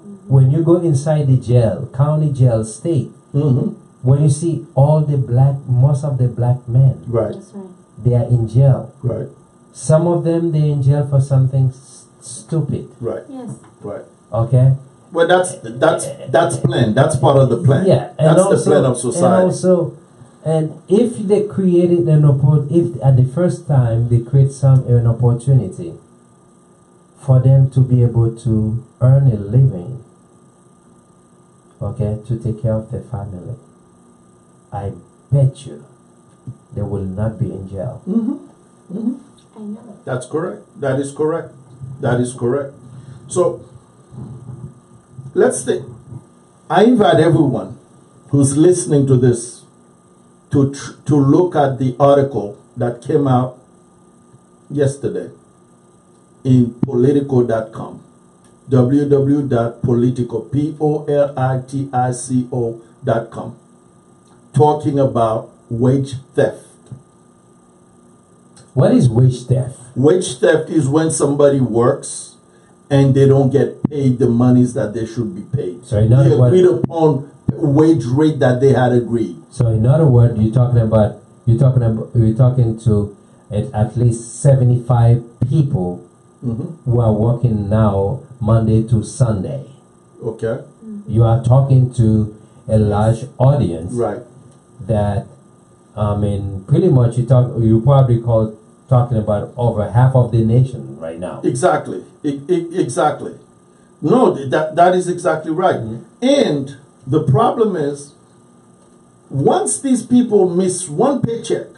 inside the jail, county jail, state, Mm-hmm. when you see most of the black men, Right, That's right. they are in jail. right, Some of them they're in jail for something stupid. right, Yes. right. Okay. Well, that's plan. That's part of the plan. Yeah, That's the plan of society. And if they created if at the first time they create an opportunity for them to be able to earn a living, okay, to take care of their family, I bet you they will not be in jail. Mm-hmm. Mm-hmm. I know. That's correct. That is correct. That is correct. So I invite everyone who's listening to this to look at the article that came out yesterday in Politico.com. www.politico.com, talking about wage theft. What is wage theft? Wage theft is when somebody works and they don't get paid the monies that they should be paid. So in other They words, agreed upon wage rate that they had agreed. So in other words, you're talking to at least 75 people Mm-hmm. who are working now Monday to Sunday. Okay. You are talking to a large audience Right. that pretty much you probably talking about over half of the nation right now. Exactly. Exactly. No, that is exactly right. Mhm. And the problem is, once these people miss one paycheck,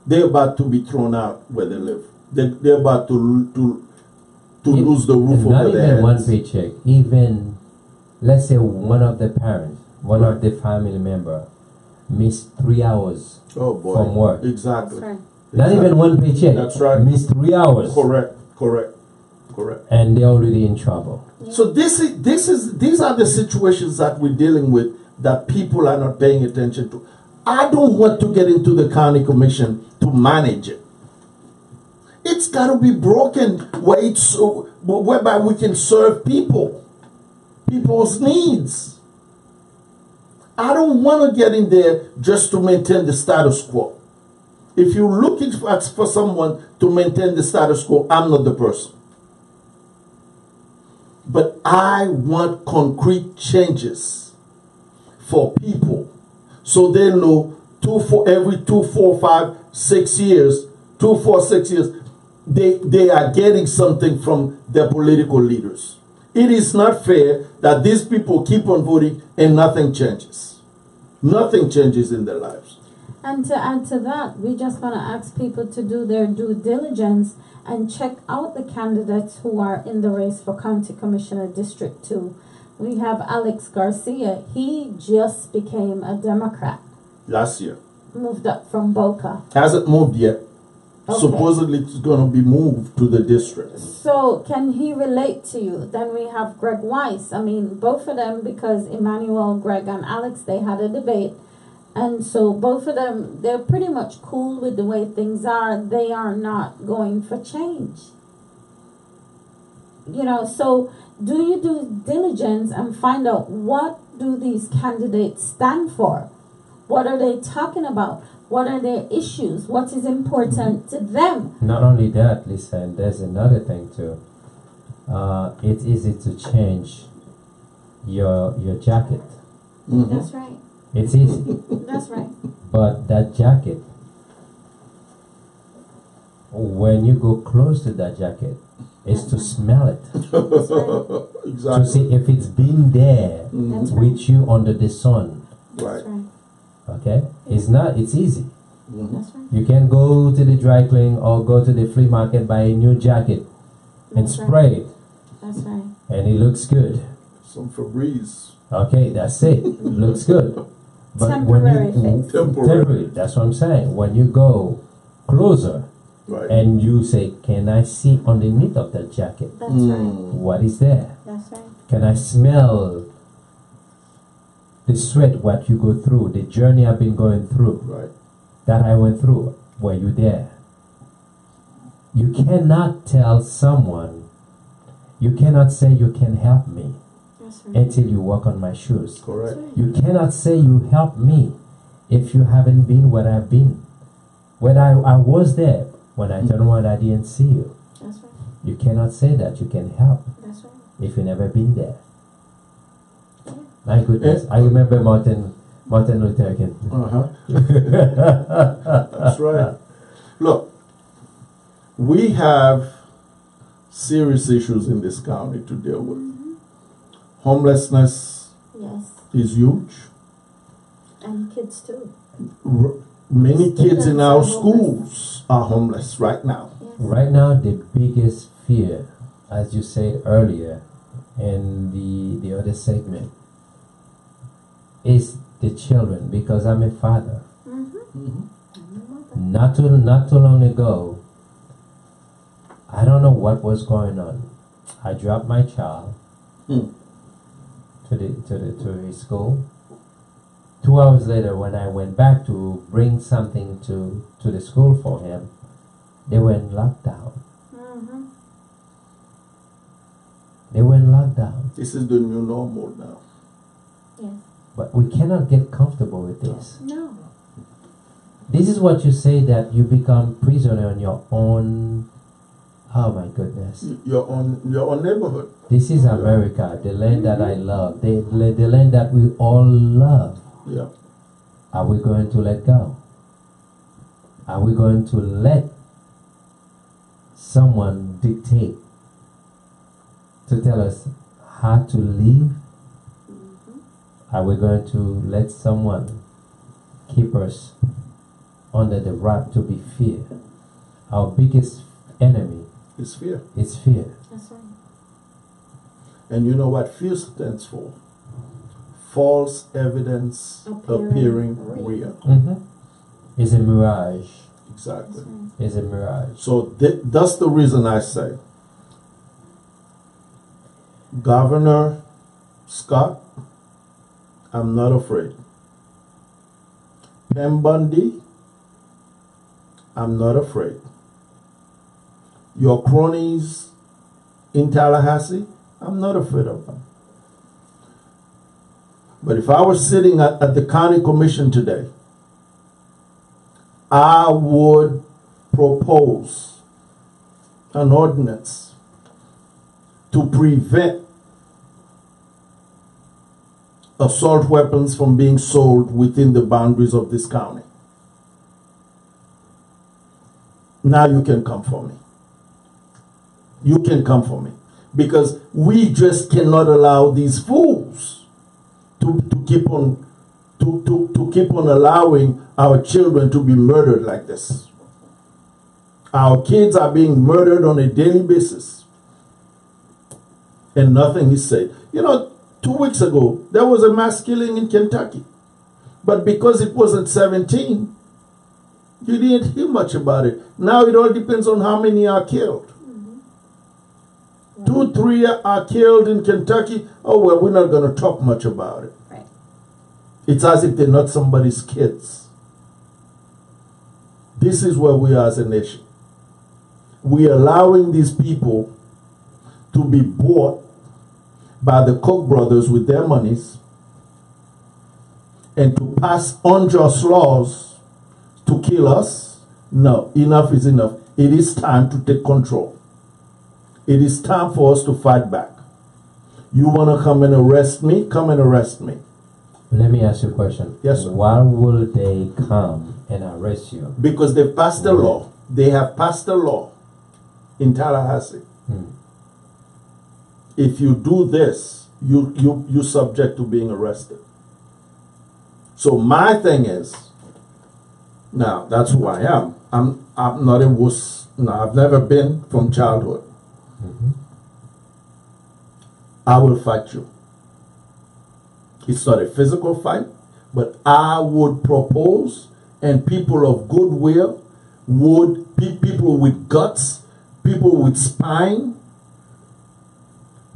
they're about to be thrown out where they live. They're about to lose the roof Not over their even one heads. paycheck. Even let's say one of the parents, one of the family member, missed 3 hours Oh boy. from work. Exactly. That's right. Not even one paycheck. That's right. Missed 3 hours. Correct. Correct. Correct. and they're already in trouble. So these are the situations that we're dealing with that people are not paying attention to. I don't want to get into the county commission to manage it. It's got to be broken whereby we can serve people's needs. I don't want to get in there just to maintain the status quo. If you're looking for someone to maintain the status quo, I'm not the person. But I want concrete changes for people so they know every 2, 4, 5, 6 years, 2, 4, 6 years, they are getting something from their political leaders. It is not fair that these people keep on voting and nothing changes. Nothing changes in their lives. And to add to that, we just want to ask people to do their due diligence and check out the candidates who are in the race for County Commissioner District 2. We have Alex Garcia. He just became a Democrat. Last year. Moved up from Boca. Hasn't moved yet. Okay. Supposedly it's going to be moved to the district. So can he relate to you? Then we have Greg Weiss. I mean, both of them, because Emmanuel, Greg, and Alex, they had a debate. And so both of them, they're pretty much cool with the way things are. They are not going for change. You know, so do your due diligence and find out, what do these candidates stand for? What are they talking about? What are their issues? What is important to them? Not only that, listen, there's another thing too. It's easy to change your jacket. Mm-hmm. That's right. It's easy. That's right. But that jacket, when you go close to that jacket, is to smell it. That's right. Exactly. To see if it's been there That's with you under the sun. Right. That's right. Okay? It's easy. Mm-hmm. That's right. You can go to the dry cleaning or go to the flea market, buy a new jacket and That's right. spray it. That's right. And it looks good. Some Febreze. Okay, that's it. It looks good. But Temporary when you fix. Temporary. that's what I'm saying. When you go closer Right. and you say, "Can I see underneath of that jacket? That's right. What is there? That's right. Can I smell the sweat what you go through, the journey I've been going through, Right. that I went through? Were you there?" You cannot tell someone, you cannot say you can help me That's right. until you walk on my shoes. Correct. That's right. You cannot say you help me if you haven't been where I've been. When I was there, when I turned around, I didn't see you. That's right. You cannot say that you can help That's right. if you've never been there. My goodness, I remember Martin Luther King. Uh-huh. That's right. Look, we have serious issues in this county to deal with. Homelessness Yes. is huge. And kids too. Many kids in Students our are schools are homeless right now. Yes. Right now, the biggest fear, as you said earlier in the other segment, is the children, because I'm a father. Mm-hmm. Not too long ago, I don't know what was going on. I dropped my child to his school. 2 hours later, when I went back to bring something to the school for him, they were in lockdown. They were in lockdown. This is the new normal now. Yes. But we cannot get comfortable with this. No. This is what you say, that you become prisoner on your own. Oh my goodness. Your own neighborhood. This is America, the land that I love, the land that we all love. Yeah. Are we going to let go? Are we going to let someone dictate to tell us how to live? Are we going to let someone keep us under the wrap to be fear? Our biggest enemy It's fear. is fear. That's right. And you know what fear stands for? False evidence appearing real. It's a mirage. Exactly. That's right. It's a mirage. So that's the reason I say Governor Scott, I'm not afraid. Pam Bundy, I'm not afraid. Your cronies in Tallahassee, I'm not afraid of them. But if I were sitting at the county commission today, I would propose an ordinance to prevent assault weapons from being sold within the boundaries of this county. Now you can come for me. You can come for me. Because we just cannot allow these fools to keep on allowing our children to be murdered like this. Our kids are being murdered on a daily basis. And nothing is said. You know, 2 weeks ago, there was a mass killing in Kentucky. But because it wasn't 17, you didn't hear much about it. Now it all depends on how many are killed. 2, 3 are killed in Kentucky. Oh, well, we're not going to talk much about it. Right. It's as if they're not somebody's kids. This is where we are as a nation. We're allowing these people to be bought by the Koch brothers with their monies and to pass unjust laws to kill us. No, enough is enough. It is time to take control. It is time for us to fight back. You want to come and arrest me? Come and arrest me. Let me ask you a question. Yes, sir. Why will they come and arrest you? Because they've passed a law. They have passed a law in Tallahassee. If you do this, you're subject to being arrested. So my thing is, now that's who I am. I'm not a wuss. No, I've never been from childhood. I will fight you. It's not a physical fight, but I would propose, and people of goodwill would, people with guts, people with spine,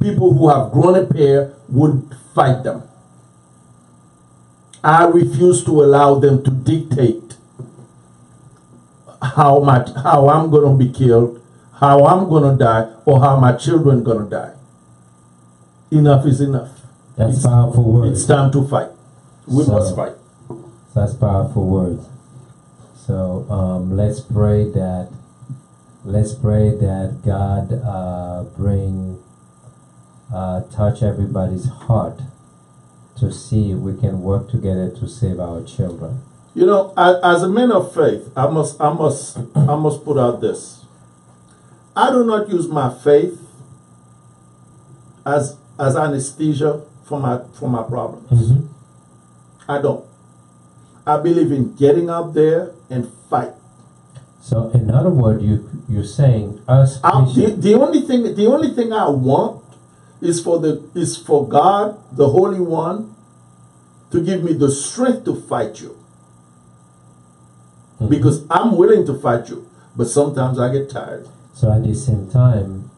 people who have grown a pair would fight them. I refuse to allow them to dictate how I'm going to be killed, how I'm going to die, or how my children going to die. Enough is enough. That's powerful words. It's time to fight. We must fight. That's powerful words. So let's pray that God bring touch everybody's heart to see if we can work together to save our children. You know, as a man of faith, I must put out this. I do not use my faith as anesthesia for my problems. I don't. I believe in getting out there and fight. So, in other words, you're saying us. The only thing I want is for God, the Holy One, to give me the strength to fight you. Because I'm willing to fight you, but sometimes I get tired. So at the same time,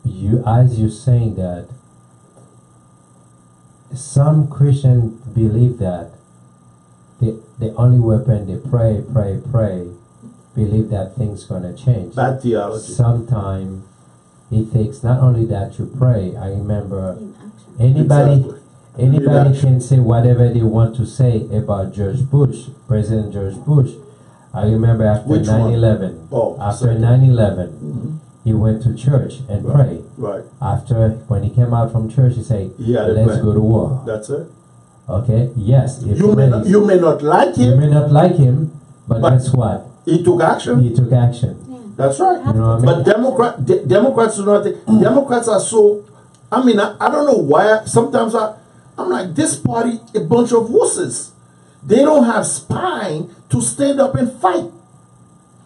as you're saying that, some Christians believe that the only weapon they pray, believe that things gonna change. Bad theology. Sometimes it takes not only that you pray. I remember anybody can say whatever they want to say about George Bush, President George Bush. I remember after 9/11. After 9/11, he went to church and prayed. Right. After, when he came out from church, he said, "Let's go to war." That's it. Okay. Yes. You may not like him. You may not like him, but guess what? He took action. He took action. Yeah. That's right. You know what I mean? But Democrats do not think. Democrats are so. I mean, I don't know why. Sometimes I'm like, this party, a bunch of wusses. They don't have spine to stand up and fight.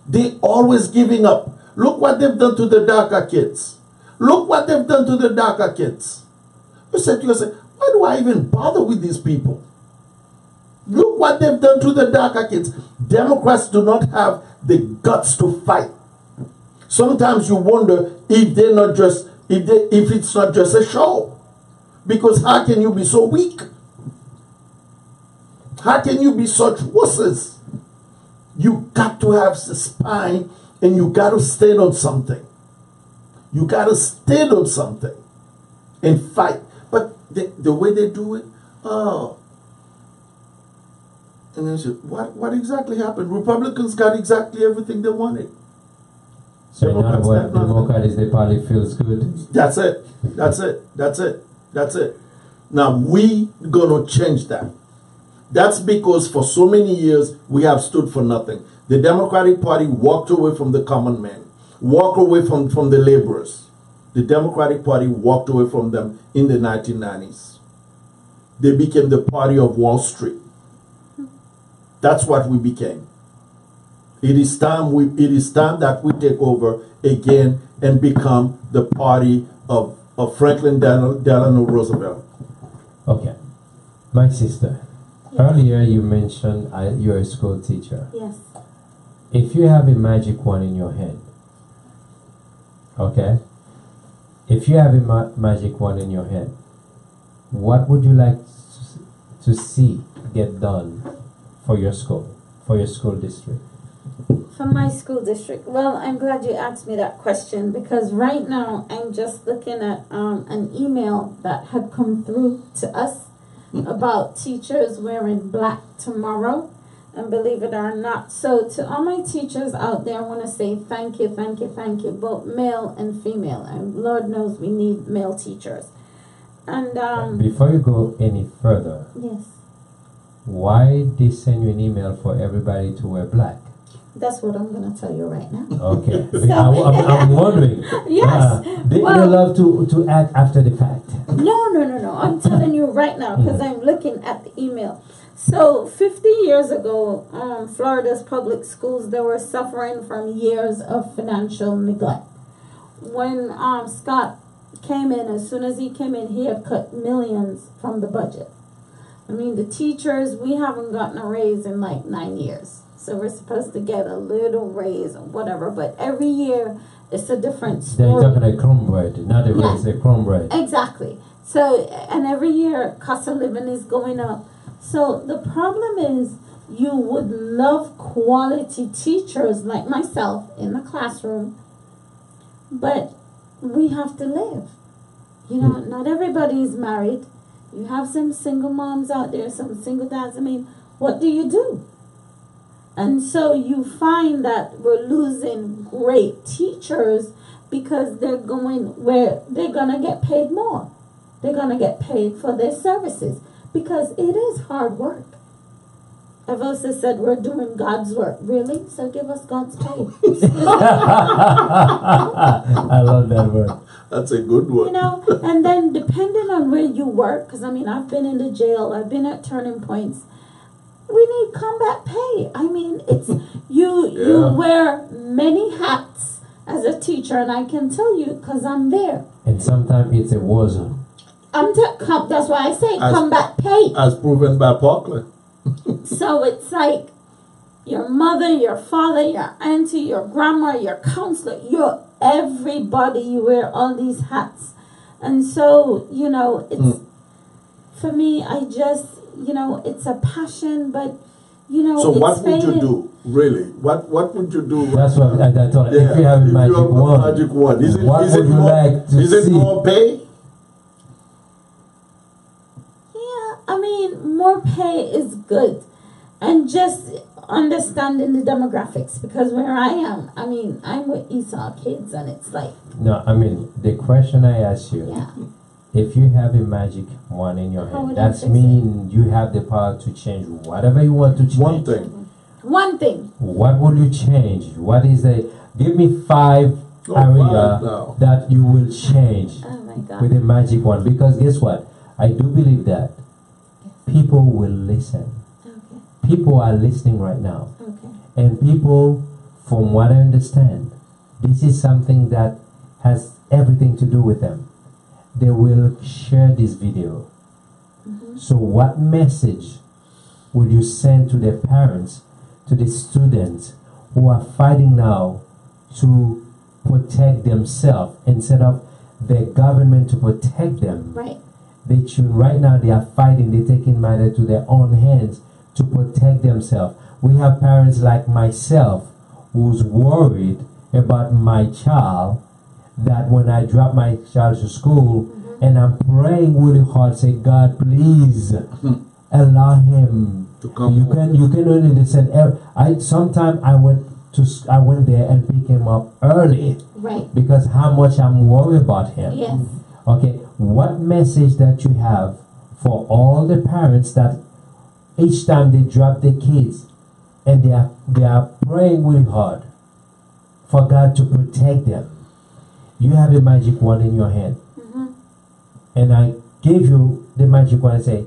They always giving up. Look what they've done to the DACA kids. Look what they've done to the DACA kids. You said to yourself, why do I even bother with these people? Look what they've done to the DACA kids. Democrats do not have the guts to fight. Sometimes you wonder if they're not just if it's not just a show. Because how can you be so weak? How can you be such wusses? You got to have the spine and you got to stand on something. You got to stand on something and fight. But the way they do it, oh. And then say, what exactly happened? Republicans got exactly everything they wanted. So in other Democrats words, got nothing. Democrats, the party feels good. That's it. That's it. That's it. That's it. Now we gonna change that. That's because for so many years we have stood for nothing. The Democratic Party walked away from the common man, walked away from the laborers. The Democratic Party walked away from them in the 1990s. They became the party of Wall Street. That's what we became. It is time that we take over again and become the party of Franklin Delano Roosevelt. Okay. My sister, earlier you mentioned you're a school teacher. Yes. If you have a magic wand in your hand, okay? If you have a magic wand in your hand, what would you like to see get done for your school district? For my school district, well, I'm glad you asked me that question because right now I'm just looking at an email that had come through to us about teachers wearing black tomorrow, and believe it or not. So to all my teachers out there, I want to say thank you, both male and female. And Lord knows we need male teachers. And before you go any further, yes, why they send you an email for everybody to wear black? that's what I'm going to tell you right now. Okay. I'm wondering. Yes. They love to act after the fact. No. I'm telling you right now because I'm looking at the email. So 50 years ago, Florida's public schools, they were suffering from years of financial neglect. When Scott came in, as soon as he came in, he had cut millions from the budget. I mean, the teachers, we haven't gotten a raise in like 9 years. So we're supposed to get a little raise or whatever, but every year it's a different story. They're talking a cornbread, not a raise, a cornbread. Exactly. So, and every year cost of living is going up. So the problem is you would love quality teachers like myself in the classroom, but we have to live. You know, not everybody is married. You have some single moms out there, some single dads. I mean, what do you do? And so you find that we're losing great teachers because they're going where they're going to get paid more. They're going to get paid for their services because it is hard work. I've also said we're doing God's work. Really? So give us God's pay. I love that word. That's a good one. You know, and then depending on where you work, because I mean, I've been in the jail, I've been at turning points. We need combat pay. I mean, it's you wear many hats as a teacher, and I can tell you because I'm there. And sometimes it's a war zone. That's why I say combat pay. As proven by Parkland. So it's like your mother, your father, your auntie, your grandma, your counselor, your everybody. You wear all these hats, and so you know it's for me. I just it's a passion, but So it's what would you fading. do? Really? What would you do? That's what I thought. If you have a magic wand, Is it more, like to is it see? more pay? Yeah, I mean, more pay is good. And just understanding the demographics. Because where I am, I mean, I'm with Esau kids, and it's like... No, I mean, the question I asked you, Yeah. if you have a magic wand in your How hand, would I that's fix mean you have the power to change whatever you want to change. One thing. One thing. What will you change? What is give me 5 area now. that you will change Oh, my God. with a magic wand? Because guess what? I do believe that people will listen. Okay. People are listening right now. Okay. And people, from what I understand, this is something that has everything to do with them. They will share this video. So what message will you send to their parents, to the students who are fighting now to protect themselves instead of the government to protect them. Right. Right now they are fighting, they're taking matter to their own hands to protect themselves. We have parents like myself who's worried about my child, that when I drop my child to school, and I'm praying really hard, say, God, please allow him To come you home. can only listen. Sometimes I went there and pick him up early Right. because how much I'm worried about him. Yes. Okay, what message that you have for all the parents that each time they drop their kids and they are praying really hard for God to protect them? You have a magic wand in your hand, and I gave you the magic wand and say,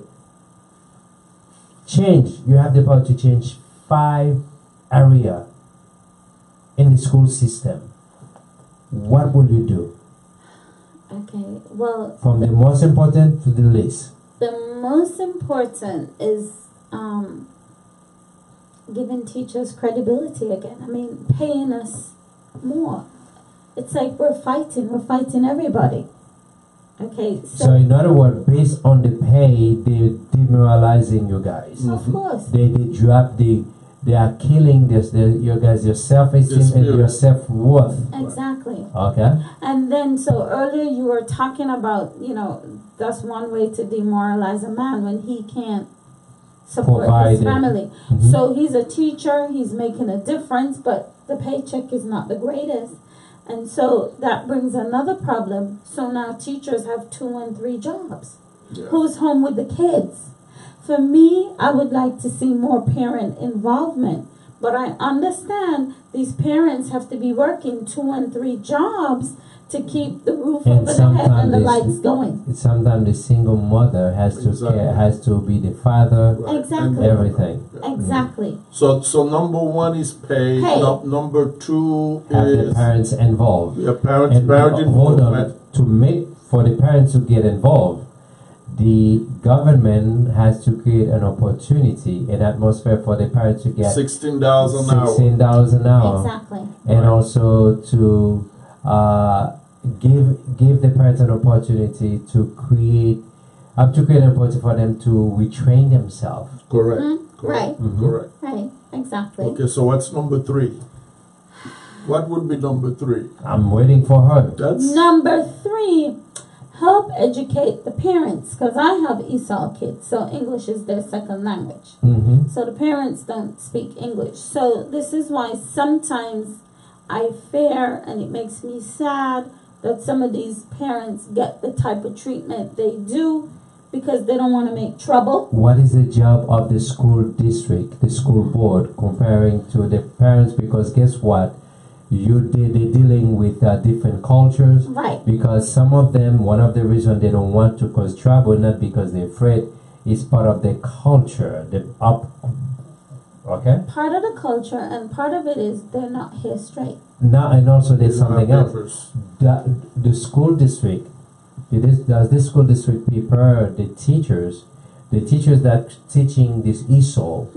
change. You have the power to change 5 area in the school system. What will you do? Okay. Well, From the most important to the least. the most important is giving teachers credibility again. I mean, paying us more. It's like we're fighting everybody. Okay, So in other words, based on the pay, they're demoralizing you guys. of course. They are killing your guys, your self-esteem and your self-worth. Exactly. Okay? And then, so earlier you were talking about, that's one way to demoralize a man when he can't support his Provided. family. Mhm. So he's a teacher, he's making a difference, but the paycheck is not the greatest. And so that brings another problem. So now teachers have 2 and 3 jobs. Yeah. Who's home with the kids? For me, I would like to see more parent involvement. But I understand these parents have to be working 2 and 3 jobs to keep the roof And over their head sometimes and the they- lights going. Sometimes the single mother has to Exactly. care, has to be the father, Right. Exactly. everything. Exactly. So number 1 is pay. Pay. Number 2 Have the is parents involved. parent And hold involvement. on, to make for the parents to get involved, the government has to create an opportunity, an atmosphere for the parents to get $16 an hour. $16 an hour, Exactly. and Right. also to give the parents an opportunity to create an opportunity for them to retrain themselves. Correct. Mhm. Correct. Right. Correct. Right. Exactly. Okay, so what's number 3? What would be number 3? I'm waiting for her. That's Number 3, help educate the parents, because I have ESOL kids, so English is their second language. Mm-hmm. So the parents don't speak English. So this is why sometimes I fear, and it makes me sad, that some of these parents get the type of treatment they do because they don't want to make trouble. What is the job of the school district, the school board, comparing to the parents? Because guess what? They're dealing with different cultures. Right. Because some of them, one of the reasons they don't want to cause trouble, not because they're afraid, is part of the culture. Okay? Part of the culture, and part of it is they're not here straight. Now, and also They there's don't have something else. papers. The school district, does this school district prepare the teachers that teaching this ESOL,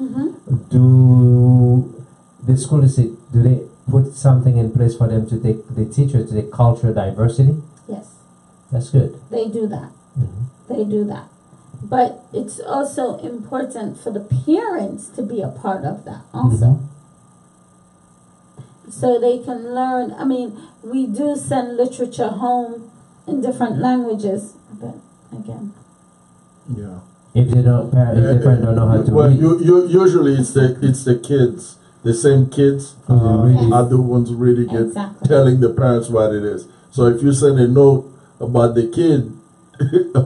do the school district, do they put something in place for them to take the teachers to the cultural diversity? Yes, That's good. they do that. Mhm. They do that. But it's also important for the parents to be a part of that also. So they can learn. I mean, we do send literature home in different languages, but again, Yeah. If they don't, if the parents don't know how to Well, read, usually it's the kids, the same kids really- are the ones really get Exactly. telling the parents what it is. So if you send a note about the kid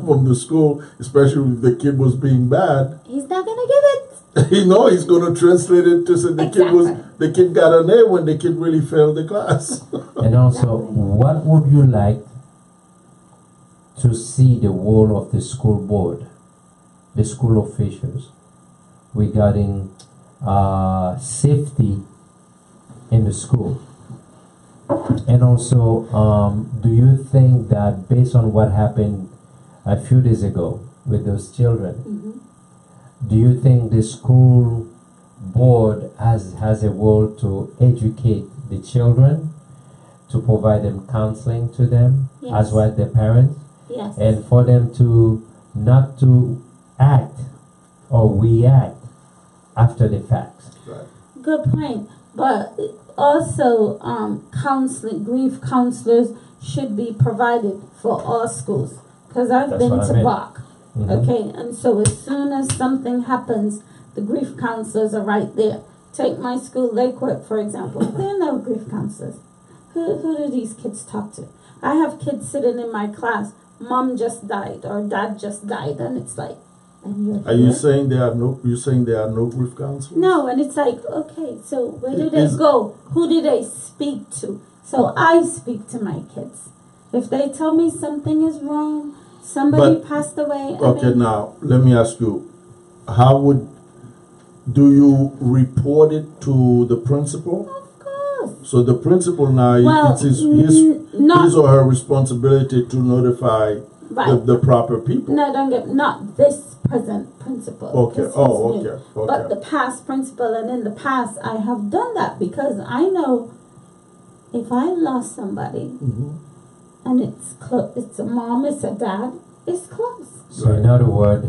from the school, especially if the kid was being bad, he's not gonna give it. he's going to translate it to say Exactly. the kid got an A when the kid really failed the class. and also, Exactly. what would you like to see the role of the school board, the school officials, regarding safety in the school? And also, do you think that based on what happened a few days ago with those children, do you think the school board has a role to educate the children, to provide them counseling to them as Yes. well as their parents, Yes. and for them to not to act or react after the facts. Right. Good point. But also, counseling, grief counselors should be provided for all schools. Because I've That's been what I to meant. Bach. Mhm. Okay, and so as soon as something happens, the grief counselors are right there. Take my school, Lakewood, for example. There are no grief counselors. Who do these kids talk to? I have kids sitting in my class. Mom just died or dad just died, and it's like, and you're Are you here? saying there are no? You saying there are no grief counselors? No, and it's like, okay, so where do they Is- go? Who do they speak to? So I speak to my kids. If they tell me something is wrong, somebody But- passed away. Okay, now let me ask you: do you report it to the principal? Of course. So the principal now, Well, it's his not or her responsibility to notify right. the proper people. No, don't get not this present principal. Okay. 'cause Oh, he's new. okay. But the Okay. past principal, and in the past, I have done that because I know if I lost somebody Mhm. and it's a mom, it's a dad, it's close. So in other words,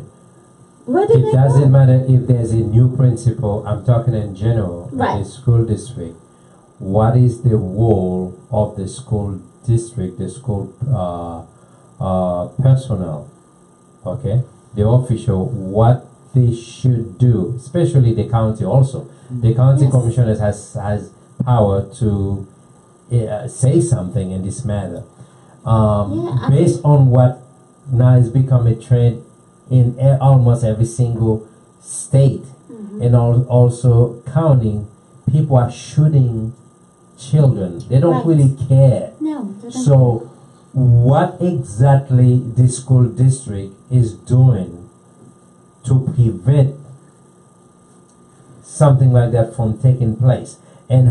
Where do it they doesn't go? matter if there's a new principal. I'm talking in general in Right. the school district. What is the role of the school district, the school personnel? Okay, the official, what they should do, especially the county. Also, the county Yes. commissioners has power to say something in this matter. Yeah, Based on what now has become a trend in almost every single state, Mhm. and also counting, people are shooting children. They don't Right. really care. No, they don't. So, what exactly the school district is doing to prevent something like that from taking place, and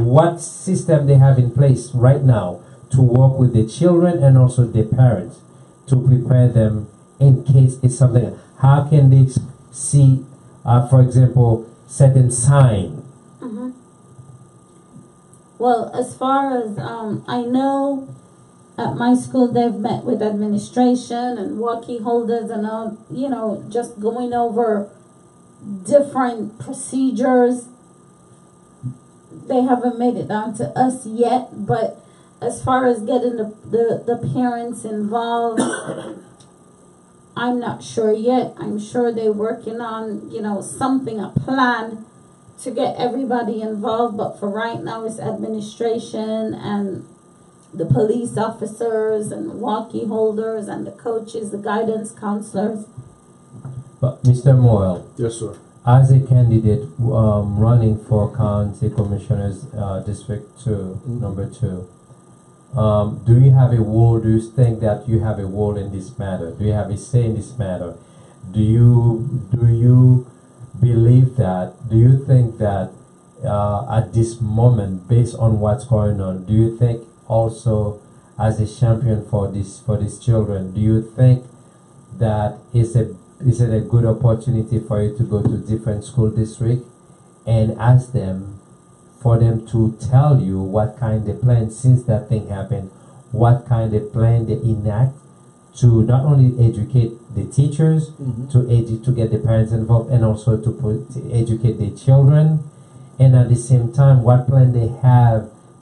what system they have in place right now to work with the children and also the parents to prepare them in case it's something. How can they see, for example, certain sign? Mhm. Well, as far as I know, at my school they've met with administration and walkie holders and all, just going over different procedures. They haven't made it down to us yet, but as far as getting the parents involved, I'm not sure yet. I'm sure they're working on, something, a plan to get everybody involved, but for right now it's administration and the police officers and walkie holders and the coaches, the guidance counselors. But Mr. Moyle, Yes, sir. as a candidate running for county commissioners district 2, Mhm. number 2, do you have a role? Do you think that you have a role in this matter? Do you have a say in this matter? Do you believe that? Do you think that at this moment, based on what's going on, do you think also as a champion for these children, do you think that is it a good opportunity for you to go to different school districts and ask them for them to tell you what kind of plan, since that thing happened, what kind of plan they enact to not only educate the teachers, to get the parents involved, and also to educate the children, and at the same time, what plan they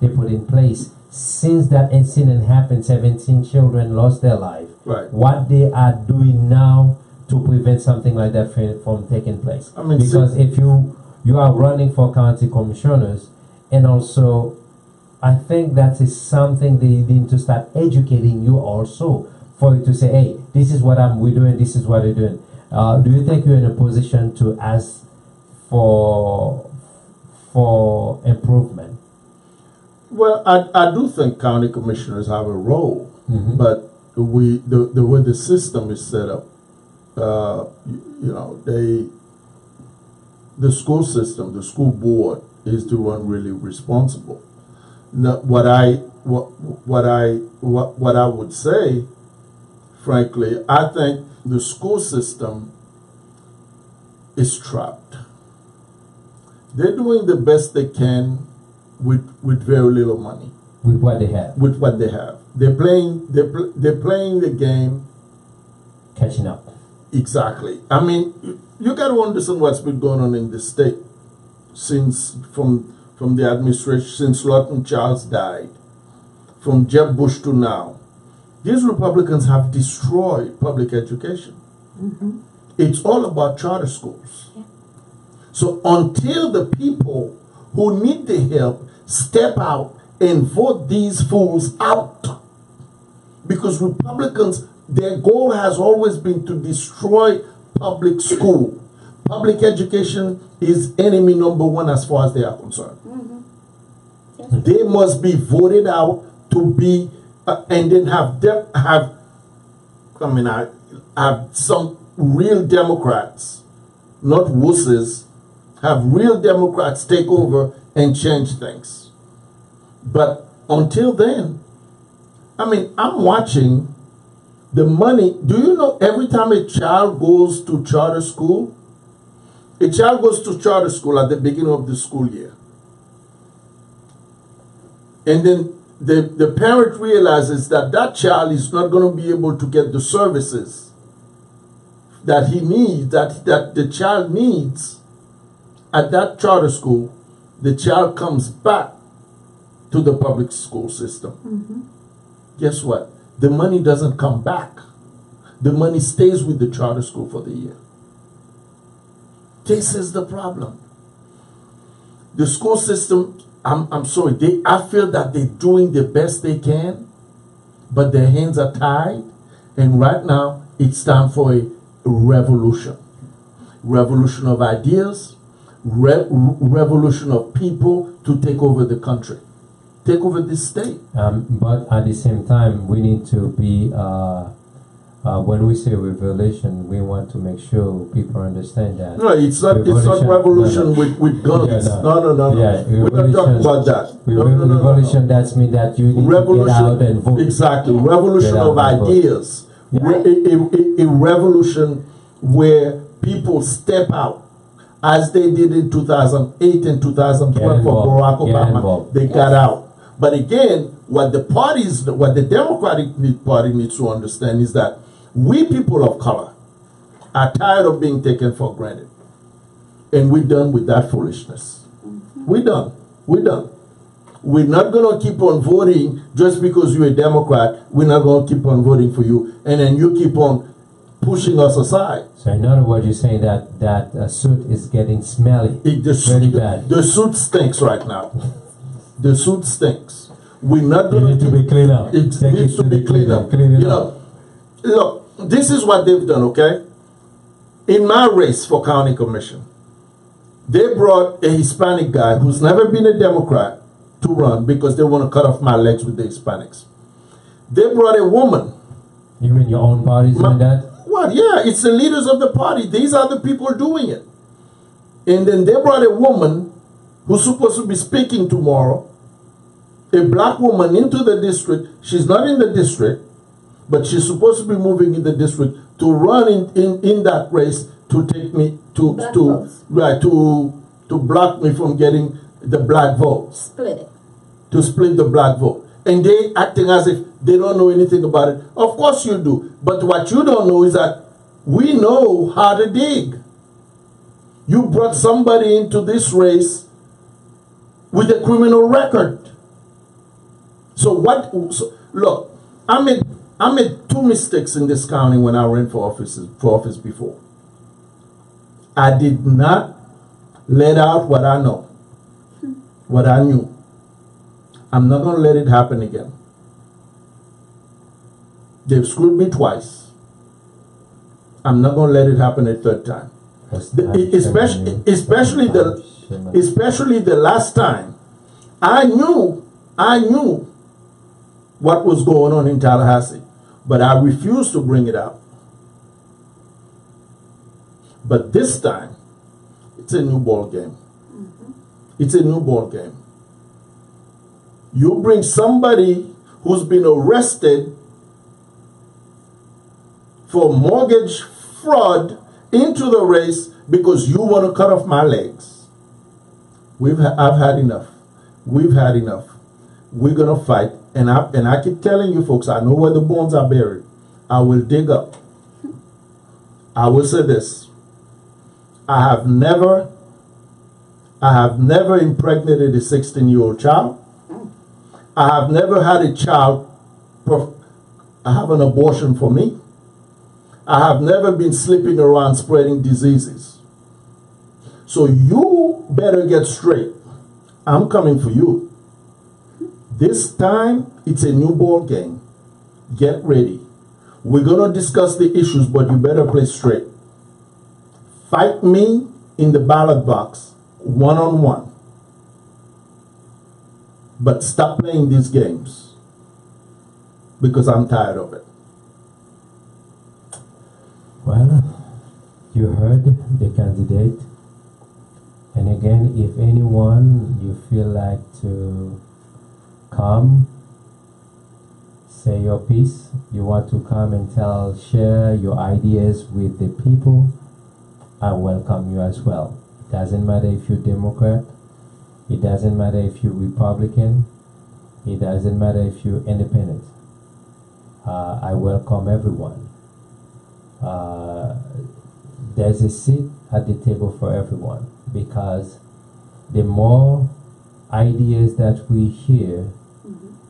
put in place since that incident happened. 17 children lost their life. Right. What they are doing now to prevent something like that from taking place. I mean, Because if you are running for county commissioners, and also I think that is something they need to start educating you also, for you to say, hey, this is what we're doing, this is what we're doing. Do you think you're in a position to ask for improvement? Well, I do think county commissioners have a role, Mhm. but the way the system is set up, the school system, the school board is the one really responsible. Now, what I would say, frankly, I think the school system is trapped. They're doing the best they can with very little money. With what they have, With what they have, they're playing the game. catching up. Exactly. I mean, you got to understand what's been going on in the state since from the administration, since Lawton Charles died, from Jeb Bush to now. These Republicans have destroyed public education. Mm-hmm. It's all about charter schools. Yeah. So until the people who need the help step out and vote these fools out, because Republicans, their goal has always been to destroy public school. Public education is enemy number one as far as they are concerned. Mm-hmm. They must be voted out to be, and then have some real Democrats, not wusses, have real Democrats take over and change things. But until then, I mean, I'm watching the money. Do you know every time a child goes to charter school, a child goes to charter school at the beginning of the school year, and then the parent realizes that that child is not going to be able to get the services that he needs, that the child needs at that charter school, the child comes back to the public school system. Mm-hmm. Guess what? The money doesn't come back. The money stays with the charter school for the year. This is the problem. The school system, I'm sorry, I feel that they're doing the best they can, but their hands are tied, and right now it's time for a revolution. Revolution of ideas, revolution of people to take over the country, take over this state. But at the same time, we need to be, when we say revolution, we want to make sure people understand that. No, it's not revolution with guns. Yeah, No. Yeah, We're not talking about that. Revolution, that's mean that you need to get out and vote. Exactly. Revolution Get out of and vote. ideas. Yeah. A revolution where people step out, as they did in 2008 and 2012 for Barack Obama. They got out. But again, what the Democratic Party needs to understand is that we people of color are tired of being taken for granted. And we're done with that foolishness. Mm-hmm. We're done. We're not going to keep on voting just because you're a Democrat. We're not going to keep on voting for you. And then you keep on pushing us aside. So in other words, you're saying that suit is getting smelly. Very bad. The suit stinks right now. The suit stinks. We're not going It needs to be cleaned up. It needs to be cleaned up. Look, this is what they've done, okay? In my race for county commission, they brought a Hispanic guy who's never been a Democrat to run because they want to cut off my legs with the Hispanics. They brought a woman. You mean your own party's doing that? What? Yeah, it's the leaders of the party. These are the people doing it. And then they brought a woman who's supposed to be speaking tomorrow, a black woman into the district. She's not in the district, but she's supposed to be moving in the district to run in that race to take me to block me from getting the black vote. Split it. To split the black vote. And they acting as if they don't know anything about it. Of course you do. But what you don't know is that we know how to dig. You brought somebody into this race with a criminal record. So look, I made two mistakes in this county when I ran for office before. I did not let out what I know, what I knew. I'm not going to let it happen again. They've screwed me twice. I'm not going to let it happen a third time. Especially the last time. I knew what was going on in Tallahassee, but I refused to bring it out. But this time, it's a new ball game. Mm-hmm. It's a new ball game. You bring somebody who's been arrested for mortgage fraud into the race because you want to cut off my legs. I've had enough. We've had enough. We're gonna fight, and I keep telling you folks, I know where the bones are buried. I will dig up. I will say this. I have never impregnated a 16-year-old child. I have never had a child have an abortion for me. I have never been sleeping around spreading diseases. So you better get straight. I'm coming for you. This time, it's a new ball game. Get ready. We're going to discuss the issues, but you better play straight. Fight me in the ballot box, one-on-one. But stop playing these games, because I'm tired of it. Well, you heard the candidate. And again, if anyone you feel like to come, say your piece, you want to come and share your ideas with the people, I welcome you as well. It doesn't matter if you're Democrat, it doesn't matter if you're Republican, it doesn't matter if you're independent. I welcome everyone. There's a seat at the table for everyone, because the more ideas that we hear,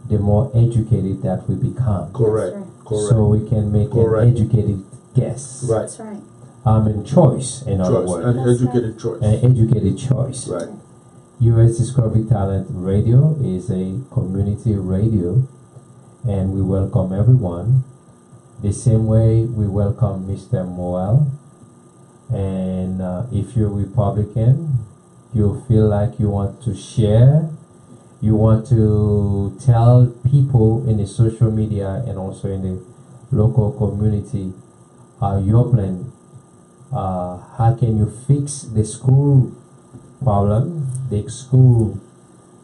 the more educated that we become. Correct. Right. Correct. So we can make Correct. an educated guess. Right. That's right. Choice, in other Choice. words. An That's educated choice. An educated choice. Right. US Discovery Talent Radio is a community radio, and we welcome everyone. The same way we welcome Mr. Moel. And if you're Republican, you feel like you want to share, you want to tell people in the social media and also in the local community your plan. How can you fix the school problem, the school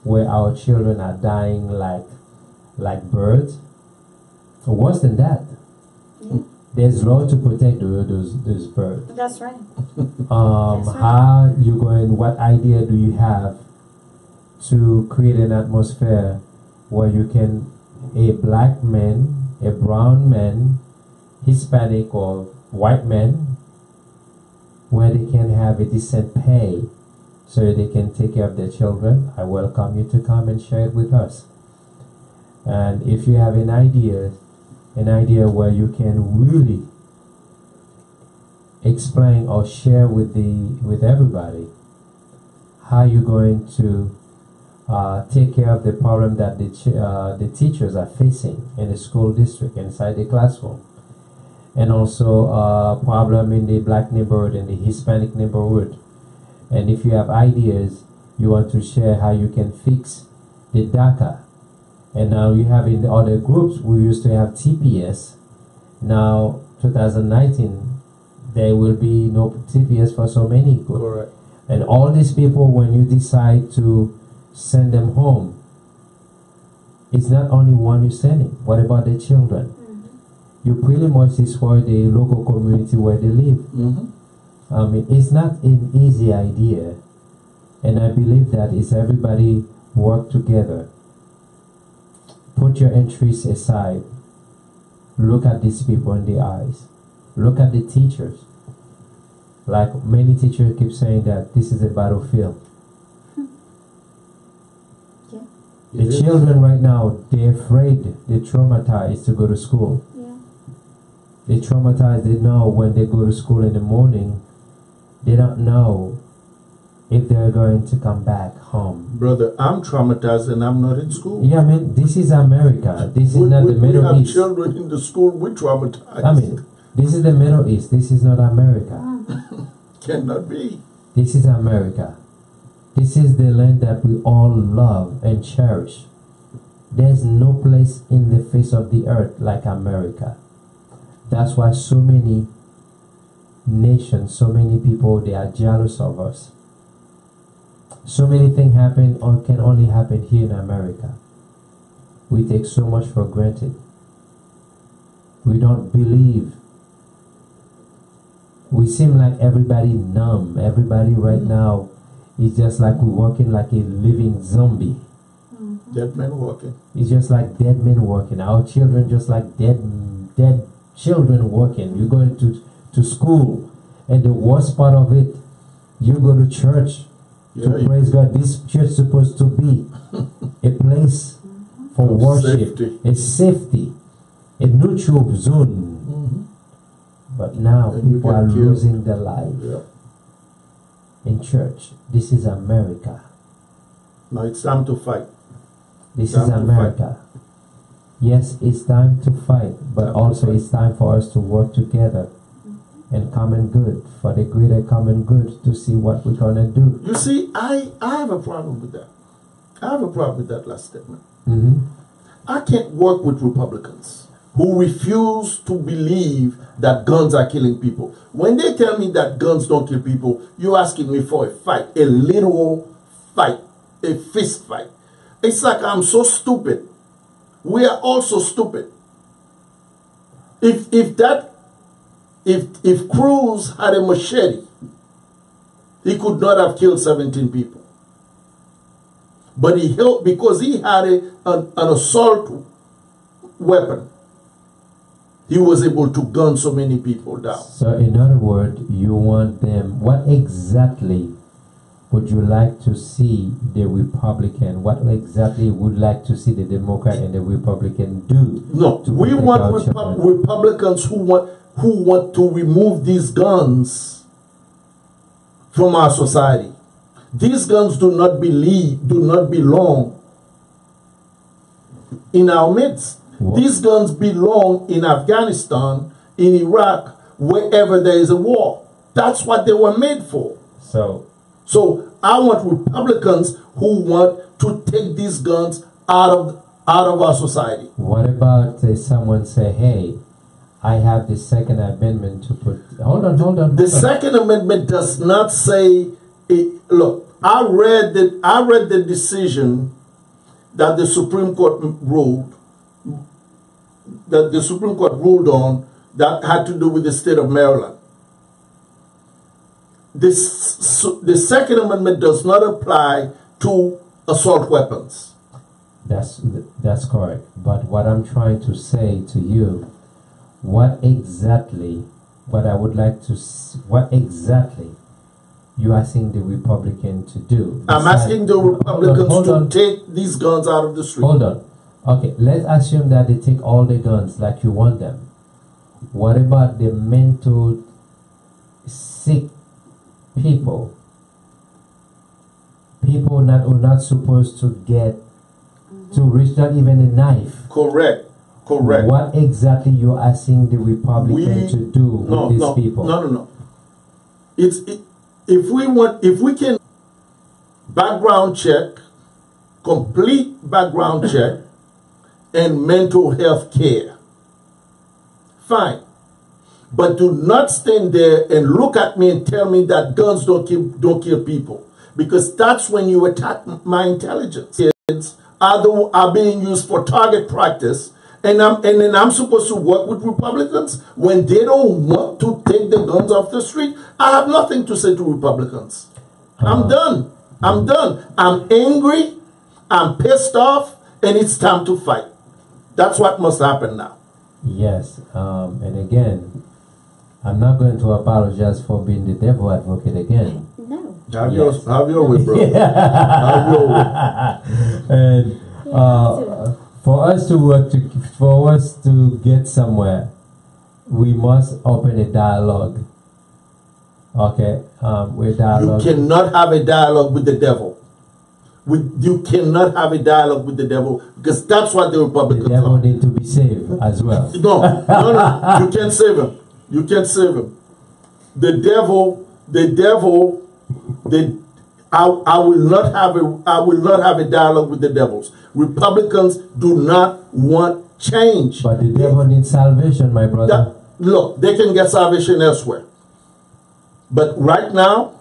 where our children are dying like birds? Or worse than that, there's law to protect those birds. That's right. How you going? What idea do you have to create an atmosphere where you can, a black man, a brown man, Hispanic or white man, where they can have a decent pay so they can take care of their children? I welcome you to come and share it with us. And if you have an idea where you can really explain or share with everybody how you're going to take care of the problem that the teachers are facing in the school district inside the classroom, and also problem in the black neighborhood and the Hispanic neighborhood. And if you have ideas, you want to share how you can fix the DACA. And now you have in the other groups, we used to have TPS. Now, 2019, there will be no TPS for so many groups. Correct. And all these people, when you decide to send them home, it's not only one you're sending. What about the children? You pretty much destroy the local community where they live. I mean, it's not an easy idea. And I believe that it's everybody work together. Put your interests aside. Look at these people in the eyes. Look at the teachers. Like many teachers keep saying that this is a battlefield. Yeah. The children right now, they're afraid, they're traumatized to go to school. Yeah. They're traumatized, they know when they go to school in the morning, they don't know if they're going to come back home. Brother, I'm traumatized and I'm not in school. Yeah, I mean, this is America. This is not the We Middle have East. children in the school, we're traumatized. I mean, this is the Middle East. This is not America. Cannot be. This is America. This is the land that we all love and cherish. There's no place in the face of the earth like America. That's why so many nations, so many people, they are jealous of us. So many things happen or can only happen here in America. We take so much for granted. We don't believe. We seem like everybody numb. Everybody right now is just like we're working like a living zombie. Dead men walking. It's just like dead men walking. Our children just like dead children walking. You go to school, and the worst part of it, you go to church to praise God. This church is supposed to be a place for worship, a safety, a neutral zone. But now people are losing their life in church. This is America. Now it's time to fight. This is America. Yes, it's time to fight, but also it's time for us to work together and common good, for the greater common good, to see what we're going to do. You see, I have a problem with that. I have a problem with that last statement. I can't work with Republicans who refuse to believe that guns are killing people. When they tell me that guns don't kill people, you're asking me for a fight, a literal fight, a fist fight. It's like I'm so stupid. We are all so stupid. If Cruz had a machete, he could not have killed 17 people. But he helped because he had an assault weapon. He was able to gun so many people down. So in other words, you want them, what exactly would you like to see the Republican, what exactly would like to see the Democrat and the Republican do? No, we want Republicans who want to remove these guns from our society. These guns do not belong in our midst. What? These guns belong in Afghanistan, in Iraq, wherever there is a war. That's what they were made for. So I want Republicans who want to take these guns out of our society. What about someone say, hey, I have the Second Amendment to put... Hold on. The Second Amendment does not say... Look, I read the decision that the Supreme Court ruled, on, that had to do with the state of Maryland. The Second Amendment does not apply to assault weapons. That's correct. But what I'm trying to say to you, what exactly you asking the Republican to do? I'm asking the Republicans to take these guns out of the street. Hold on. Okay, let's assume that they take all the guns like you want them. What about the mental sick people? People who are not supposed to get to reach not even a knife. Correct. What exactly you asking the Republican to do with these people? No. If we can background check, complete background check, and mental health care, fine. But do not stand there and look at me and tell me that guns don't kill people, because that's when you attack my intelligence. Kids are being used for target practice, and then I'm supposed to work with Republicans when they don't want to take the guns off the street. I have nothing to say to Republicans. I'm done. I'm angry. I'm pissed off, and it's time to fight. That's what must happen now. Yes, and again, I'm not going to apologize for being the devil advocate again. No. Have your way, bro. Have your way. And for us to work, for us to get somewhere, we must open a dialogue. Okay, with dialogue. You cannot have a dialogue with the devil. You cannot have a dialogue with the devil, because that's what the Republicans The devil need to be saved as well. No. You can't save him. You can't save him. The devil. I will not have a dialogue with the devils. Republicans do not want change. But the devil needs salvation, my brother. Look, they can get salvation elsewhere. But right now,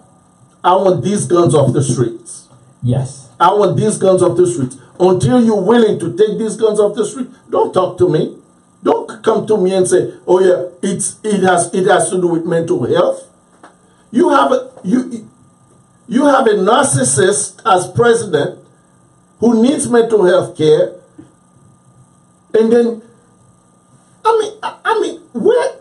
I want these guns off the streets. Yes. I want these guns off the streets. Until you're willing to take these guns off the street, don't talk to me. Don't come to me and say, "Oh yeah, it has to do with mental health." You have a narcissist as president who needs mental health care, and then, I mean, where,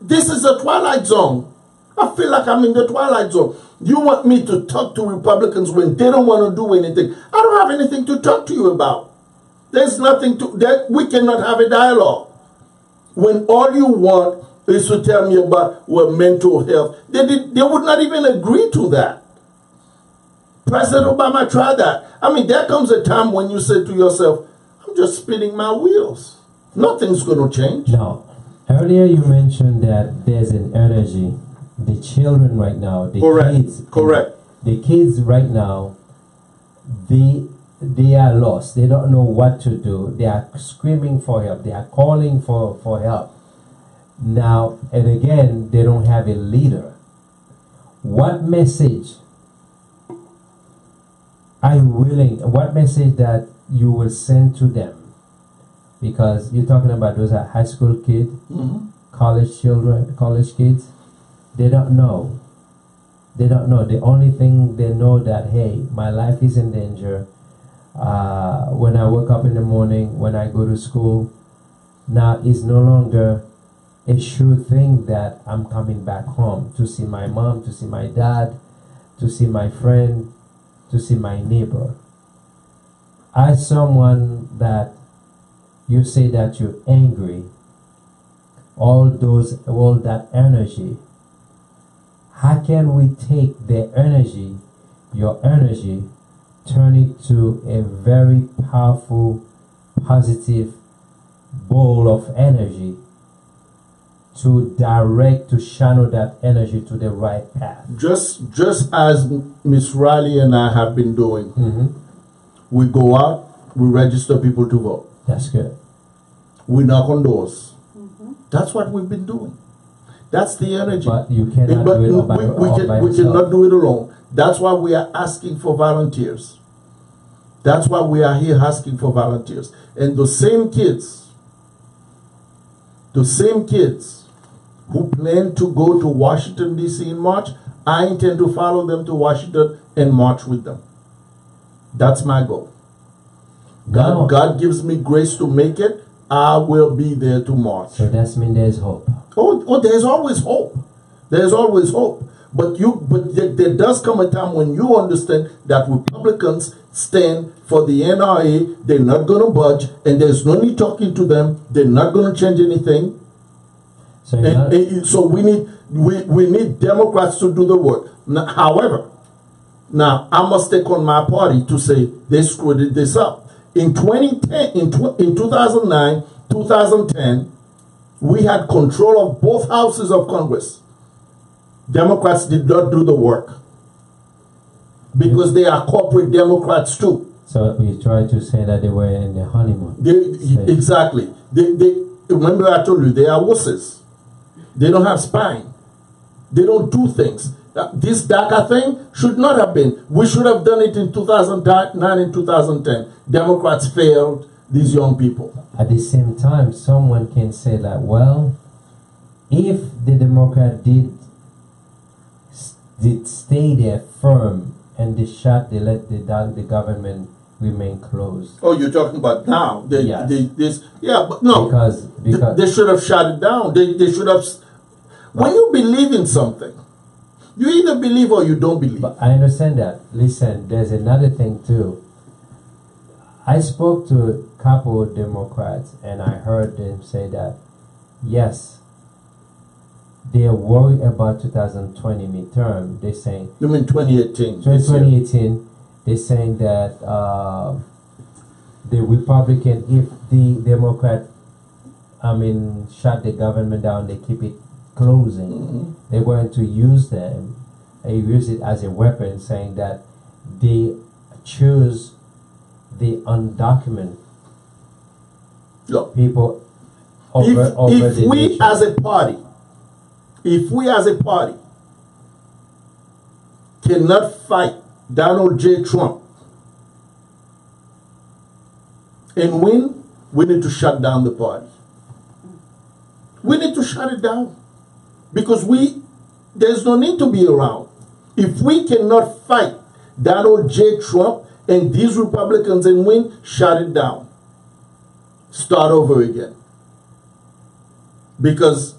this is a twilight zone. I feel like I'm in the twilight zone. You want me to talk to Republicans when they don't want to do anything. I don't have anything to talk to you about. There's nothing that we cannot have a dialogue. When all you want is to tell me about mental health, they would not even agree to that. President Obama tried that. I mean, there comes a time when you say to yourself, I'm just spinning my wheels. Nothing's going to change. Now, earlier you mentioned that there's an energy. The children right now, the kids. Correct. The kids right now, they are lost. They don't know what to do. They are screaming for help. They are calling for help. Now, and again, they don't have a leader. What message are you willing, what message that you will send to them? Because you're talking about those are high school kids, college children, college kids. They don't know. They don't know. The only thing they know that, hey, my life is in danger. When I wake up in the morning, when I go to school, now it's no longer a sure thing that I'm coming back home to see my mom, to see my dad, to see my friend, to see my neighbor. As someone that you say that you're angry, all that energy, how can we take the energy, your energy, turn it to a very powerful, positive bowl of energy to channel that energy to the right path? Just as Miss Riley and I have been doing, we go out, we register people to vote. That's good. We knock on doors. That's what we've been doing. That's the energy. But you cannot do it by we yourself. cannot do it alone. That's why we are asking for volunteers. That's why we are here asking for volunteers. And the same kids who plan to go to Washington, D.C. in March, I intend to follow them to Washington and march with them. That's my goal. God gives me grace to make it. I will be there to march. So that means there's hope. Oh, there's always hope. There's always hope. But there does come a time when you understand that Republicans stand for the NRA. They're not going to budge, and there's no need talking to them. They're not going to change anything. So we need Democrats to do the work. Now, however, I must take on my party to say they screwed this up. In 2010, in 2009, 2010, we had control of both houses of Congress. Democrats did not do the work because they are corporate Democrats too. So you try to say that they were in the honeymoon. Exactly. Remember I told you, they are wusses. They don't have spine. They don't do things. This DACA thing should not have been. We should have done it in 2009 and 2010. Democrats failed these young people. At the same time, someone can say that, well, if the Democrat did stay there firm and they let the government remain closed. Oh, you're talking about now? Yes. But no, because they should have shut it down. They should have. When you believe in something, you either believe or you don't believe. But I understand that. Listen, there's another thing too. I spoke to a couple of Democrats and I heard them say that, yes, they're worried about 2020 midterm. They're saying... You mean 2018? 2018, they're saying that the Republican, if the Democrat, shut the government down, they keep it closing, they're going to use it as a weapon, saying that they choose the undocumented people over if the we nation. If we as a party cannot fight Donald J. Trump and win, we need to shut down the party. We need to shut it down. Because there's no need to be around. If we cannot fight Donald J. Trump and these Republicans and win, shut it down. Start over again. Because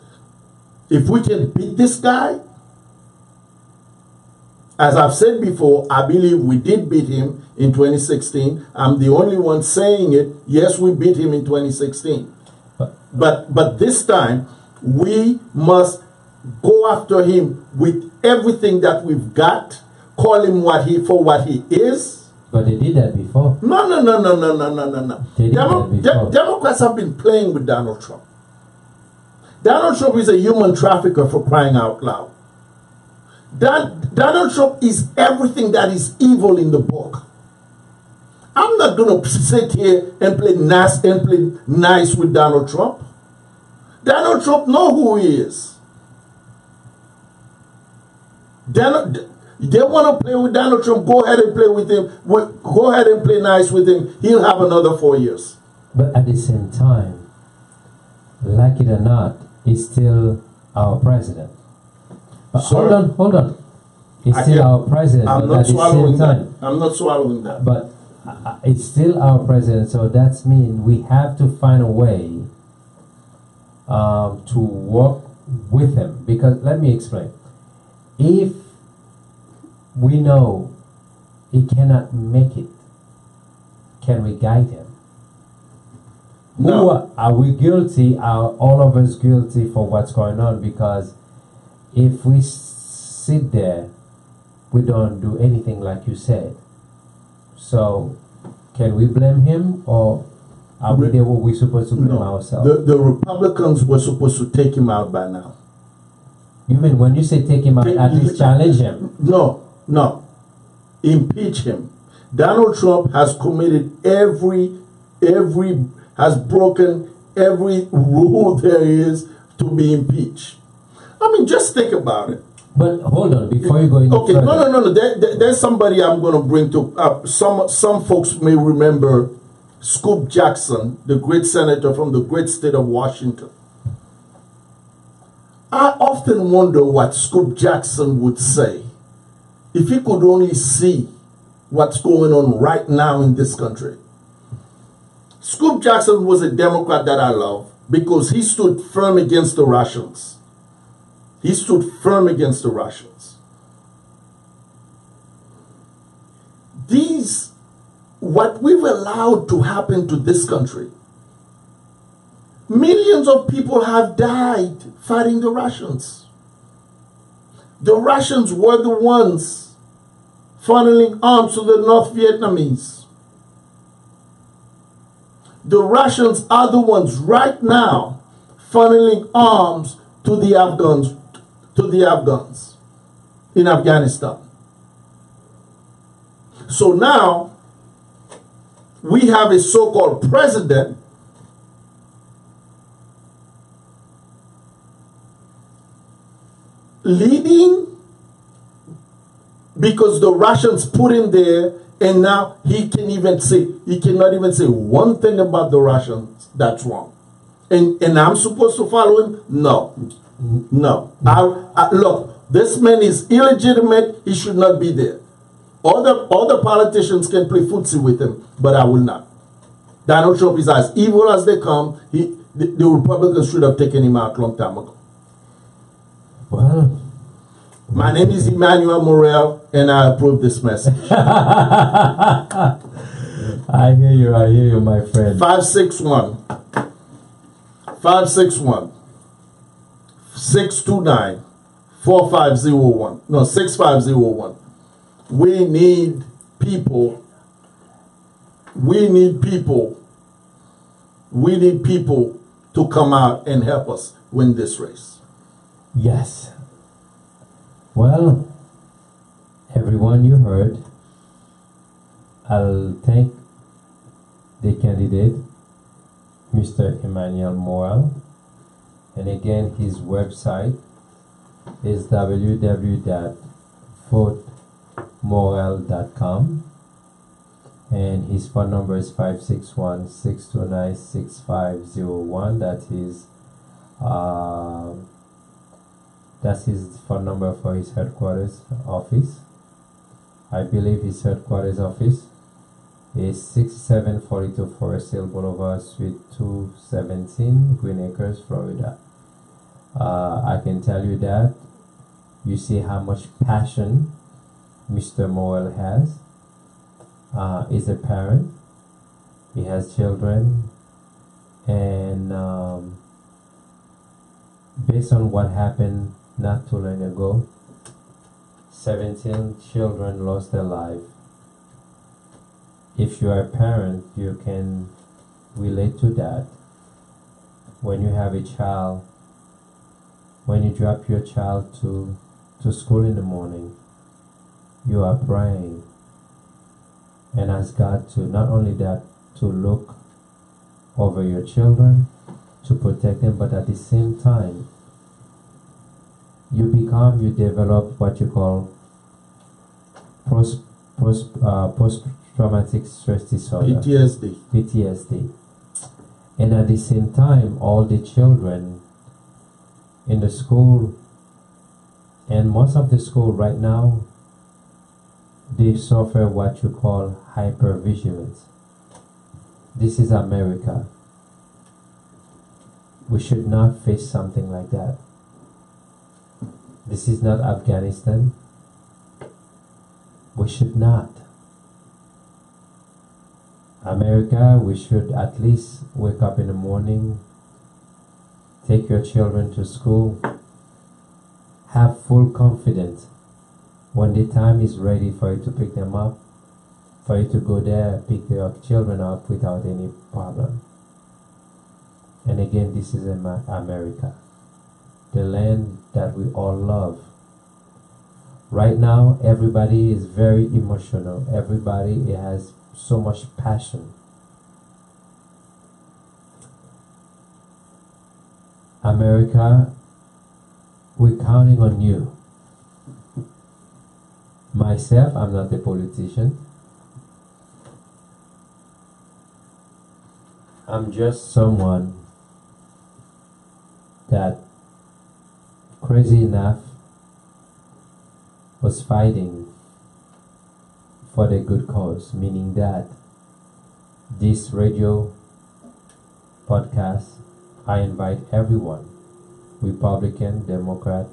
if we can beat this guy, as I've said before, I believe we did beat him in 2016. I'm the only one saying it. Yes, we beat him in 2016. But this time, we must go after him with everything that we've got, call him what he is. But they did that before. No. They did that before. Democrats have been playing with Donald Trump. Donald Trump is a human trafficker, for crying out loud. Donald Trump is everything that is evil in the book. I'm not going to sit here and play nice with Donald Trump. Donald Trump knows who he is. They want to play with Donald Trump. Go ahead and play with him. Go ahead and play nice with him. He'll have another 4 years. But at the same time, like it or not, he's still our president. Hold on. He's still our president. I'm not swallowing that. I'm not swallowing that. But it's still our president, so that means we have to find a way to work with him. Because let me explain. If we know he cannot make it, can we guide him? No. Are we guilty? Are all of us guilty for what's going on? Because if we sit there, we don't do anything like you said. So, can we blame him, or are we supposed to blame ourselves? The Republicans were supposed to take him out by now. You mean when you say take him out, at least challenge him? No. Impeach him. Donald Trump has committed has broken every rule there is to be impeached. I mean, just think about it. But hold on, before you go into okay, further. No. There's somebody I'm going to bring to. Some folks may remember Scoop Jackson, the great senator from the great state of Washington. I often wonder what Scoop Jackson would say if he could only see what's going on right now in this country. Scoop Jackson was a Democrat that I love because he stood firm against the Russians. He stood firm against the Russians. What we've allowed to happen to this country, millions of people have died fighting the Russians. The Russians were the ones funneling arms to the North Vietnamese. The Russians are the ones right now funneling arms to the Afghans in Afghanistan. So now we have a so-called president leading because the Russians put him there, and now he cannot even say one thing about the Russians that's wrong. And I'm supposed to follow him? No. Look, this man is illegitimate. He should not be there. Other politicians can play footsie with him, but I will not. Donald Trump is as evil as they come. The Republicans should have taken him out a long time ago. Well, my name is Emmanuel Morel, and I approve this message. I hear you, my friend. 561 629 4501. No, 6501. We need people. We need people to come out and help us win this race. Yes. Well, everyone you heard, I'll thank the candidate, Mr. Emmanuel Morel. And again, his website is www.votemorel.com. And his phone number is 561-629-6501. That's his phone number for his headquarters office. I believe his headquarters office is 6742 Forest Hill Boulevard, Suite 217, Green Acres, Florida. I can tell you that you see how much passion Mr. Moel has. He's a parent. He has children, and based on what happened not too long ago, 17 children lost their life. If you are a parent, you can relate to that. When you have a child, when you drop your child to school in the morning, you are praying and ask God to not only that, to look over your children, to protect them, but at the same time, you develop what you call post-traumatic stress disorder. PTSD. And at the same time, all the children in the school, and most of the school right now, they suffer what you call hypervigilance. This is America. We should not face something like that. This is not Afghanistan. We should not. America, we should at least wake up in the morning, take your children to school, have full confidence when the time is ready for you to pick them up, for you to go there, pick your children up without any problem. And again, this is America, the land that we all love. Right now, everybody is very emotional. Everybody has so much passion. America, we're counting on you. Myself, I'm not a politician. I'm just someone that, crazy enough, was fighting for the good cause, meaning that this radio podcast, I invite everyone, Republican, Democrat,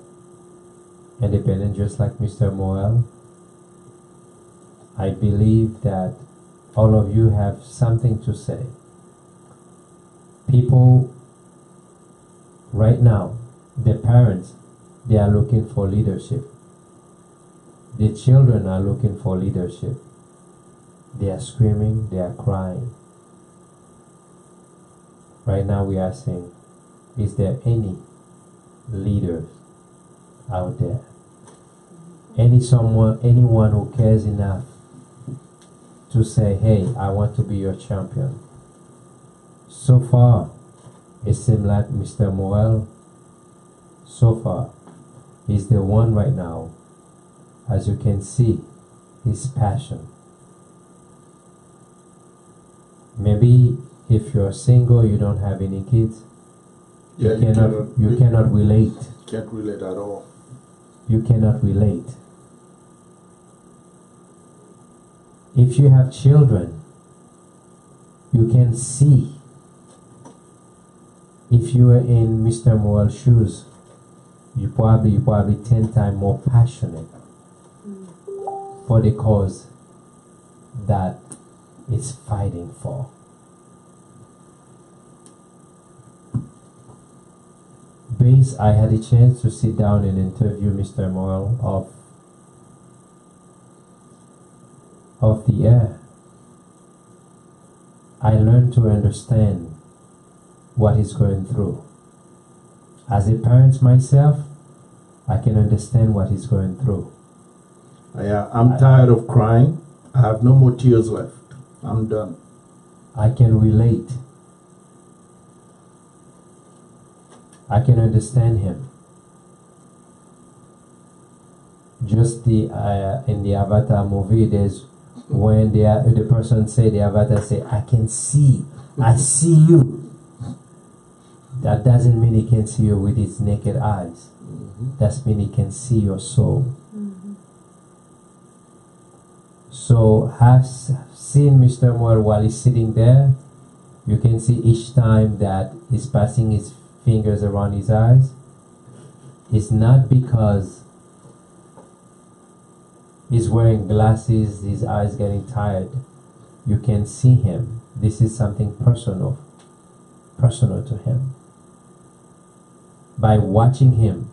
Independent, just like Mr. Moel. I believe that all of you have something to say. People right now, the parents, they are looking for leadership. The children are looking for leadership. They are screaming, they are crying. Right now we are saying, is there any leaders out there? Anyone who cares enough to say, hey, I want to be your champion. So far, it seems like Mr. Moel, so far, he's the one right now. As you can see, his passion. Maybe if you're single, you don't have any kids, Yeah, you cannot relate. Can't relate at all. You cannot relate. If you have children, you can see. If you were in Mr. Moel's shoes, you probably 10 times more passionate for the cause that it's fighting for. I had a chance to sit down and interview Mr. Moel of the air. I learned to understand what he's going through. As a parent myself, I can understand what he's going through. I'm tired of crying. I have no more tears left. I'm done. I can relate. I can understand him. Just in the Avatar movie, there's when the person say, the Avatar say, I can see, I see you. That doesn't mean he can see you with his naked eyes. That means he can see your soul. So seen Mr. Moore while he's sitting there, you can see each time that he's passing his fingers around his eyes, it's not because he's wearing glasses, his eyes getting tired. You can see him. This is something personal to him. By watching him,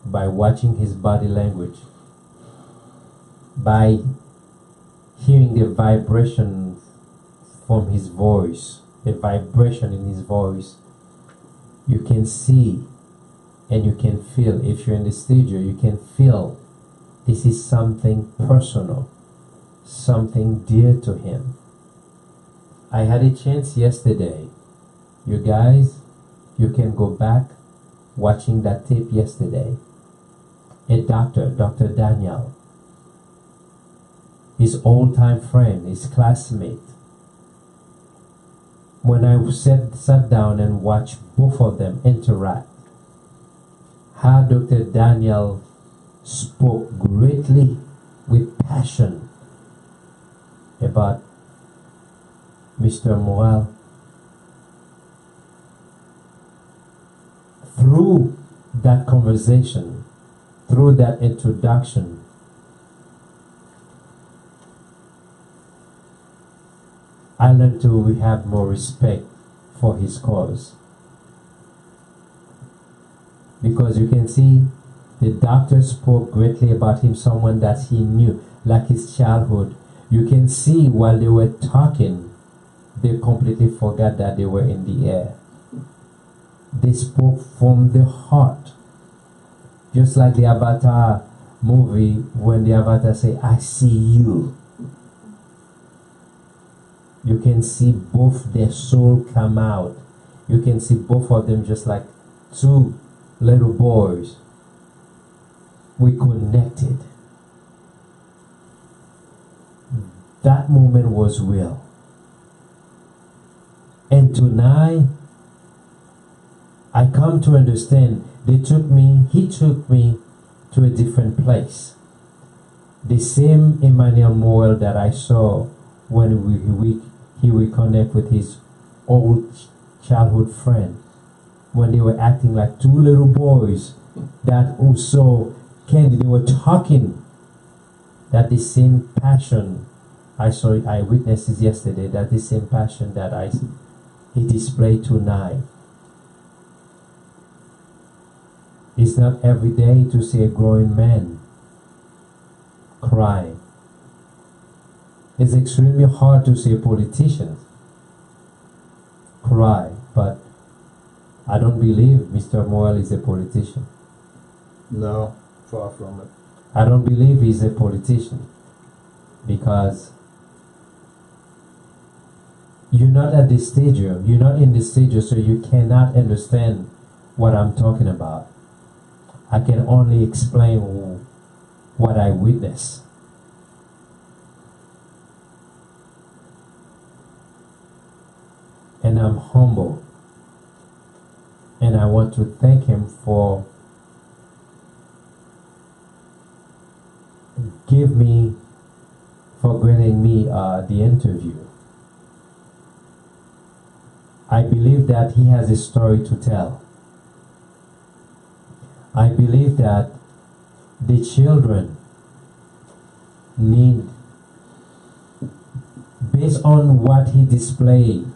by watching his body language, by hearing the vibration from his voice, the vibration in his voice, you can see and you can feel. If you're in the studio, you can feel this is something personal, something dear to him. I had a chance yesterday. You guys, you can go back watching that tape yesterday. A doctor, Dr. Daniel, his old-time friend, his classmate. When I sat down and watched both of them interact, how Dr. Daniel spoke greatly with passion about Mr. Morel. Through that conversation, through that introduction, I learned to have more respect for his cause. Because you can see the doctor spoke greatly about him, someone that he knew, like his childhood. You can see while they were talking, they completely forgot that they were in the air. They spoke from the heart. Just like the Avatar movie, when the Avatar say, I see you. You can see both their soul come out. You can see both of them just like two little boys. We connected. That moment was real. And tonight, I come to understand he took me to a different place. The same Emmanuel Morel that I saw when he reconnect with his old childhood friend, when they were acting like two little boys that also candy, they were talking. That the same passion I saw, I witnessed this yesterday, that the same passion that he displayed tonight. It's not every day to see a growing man cry. It's extremely hard to see a politician cry, but I don't believe Mr. Morel is a politician. No, far from it. I don't believe he's a politician because you're not at the stadium, you're not in the stadium, so you cannot understand what I'm talking about. I can only explain what I witnessed. And I'm humble. And I want to thank him for granting me the interview. I believe that he has a story to tell. I believe that the children need, based on what he displayed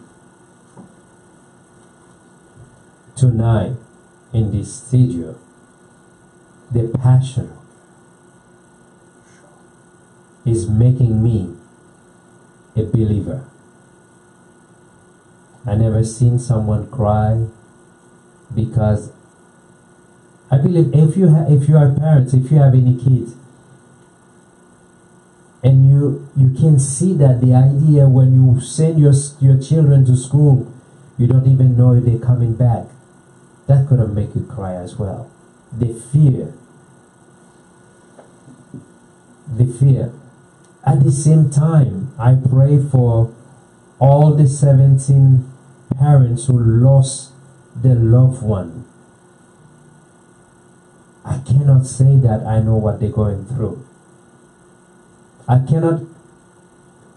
tonight in this studio, the passion is making me a believer. I never seen someone cry because I believe if you are parents, if you have any kids, and you can see that the idea when you send your children to school, you don't even know if they're coming back. That could have made you cry as well. The fear. At the same time, I pray for all the 17 parents who lost their loved one. I cannot say that I know what they're going through. I cannot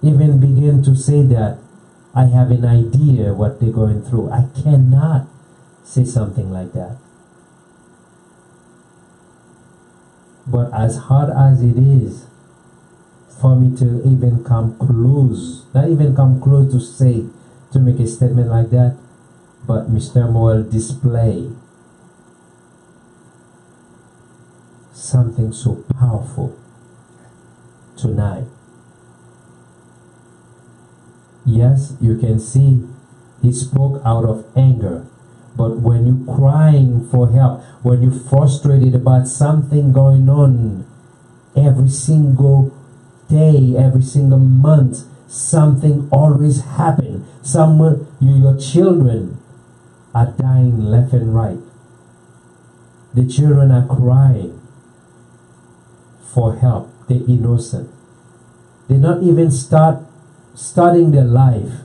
even begin to say that I have an idea what they're going through. I cannot say something like that. But as hard as it is for me to even come close, not even come close to say, to make a statement like that, but Mr. Moel display something so powerful tonight. Yes, you can see he spoke out of anger, but when you're crying for help, when you're frustrated about something going on every single day, every single month, something always happen. Someone, your children are dying left and right. The children are crying for help. They're innocent. They not even starting their life.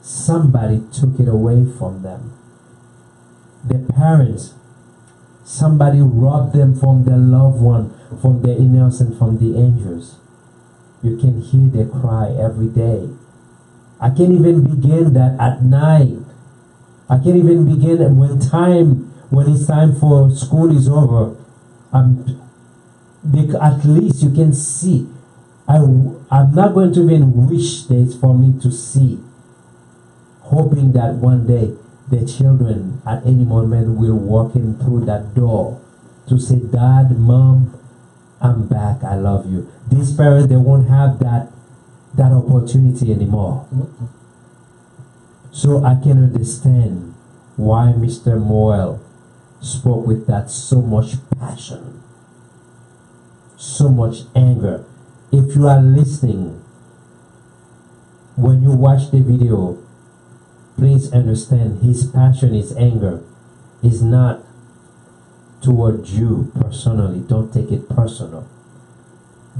Somebody took it away from them. Their parents, somebody robbed them from their loved one, from their innocence, from the angels. You can hear their cry every day. I can't even begin that at night. I can't even begin when it's time for school is over. At least you can see. I'm not going to even wish this for me to see, hoping that one day the children at any moment will walk in through that door to say, Dad, Mom, I'm back, I love you. These parents, they won't have that opportunity anymore. So I can understand why Mr. Moel spoke with that so much passion, so much anger. If you are listening, when you watch the video, please understand his passion, his anger is not toward you personally. Don't take it personal,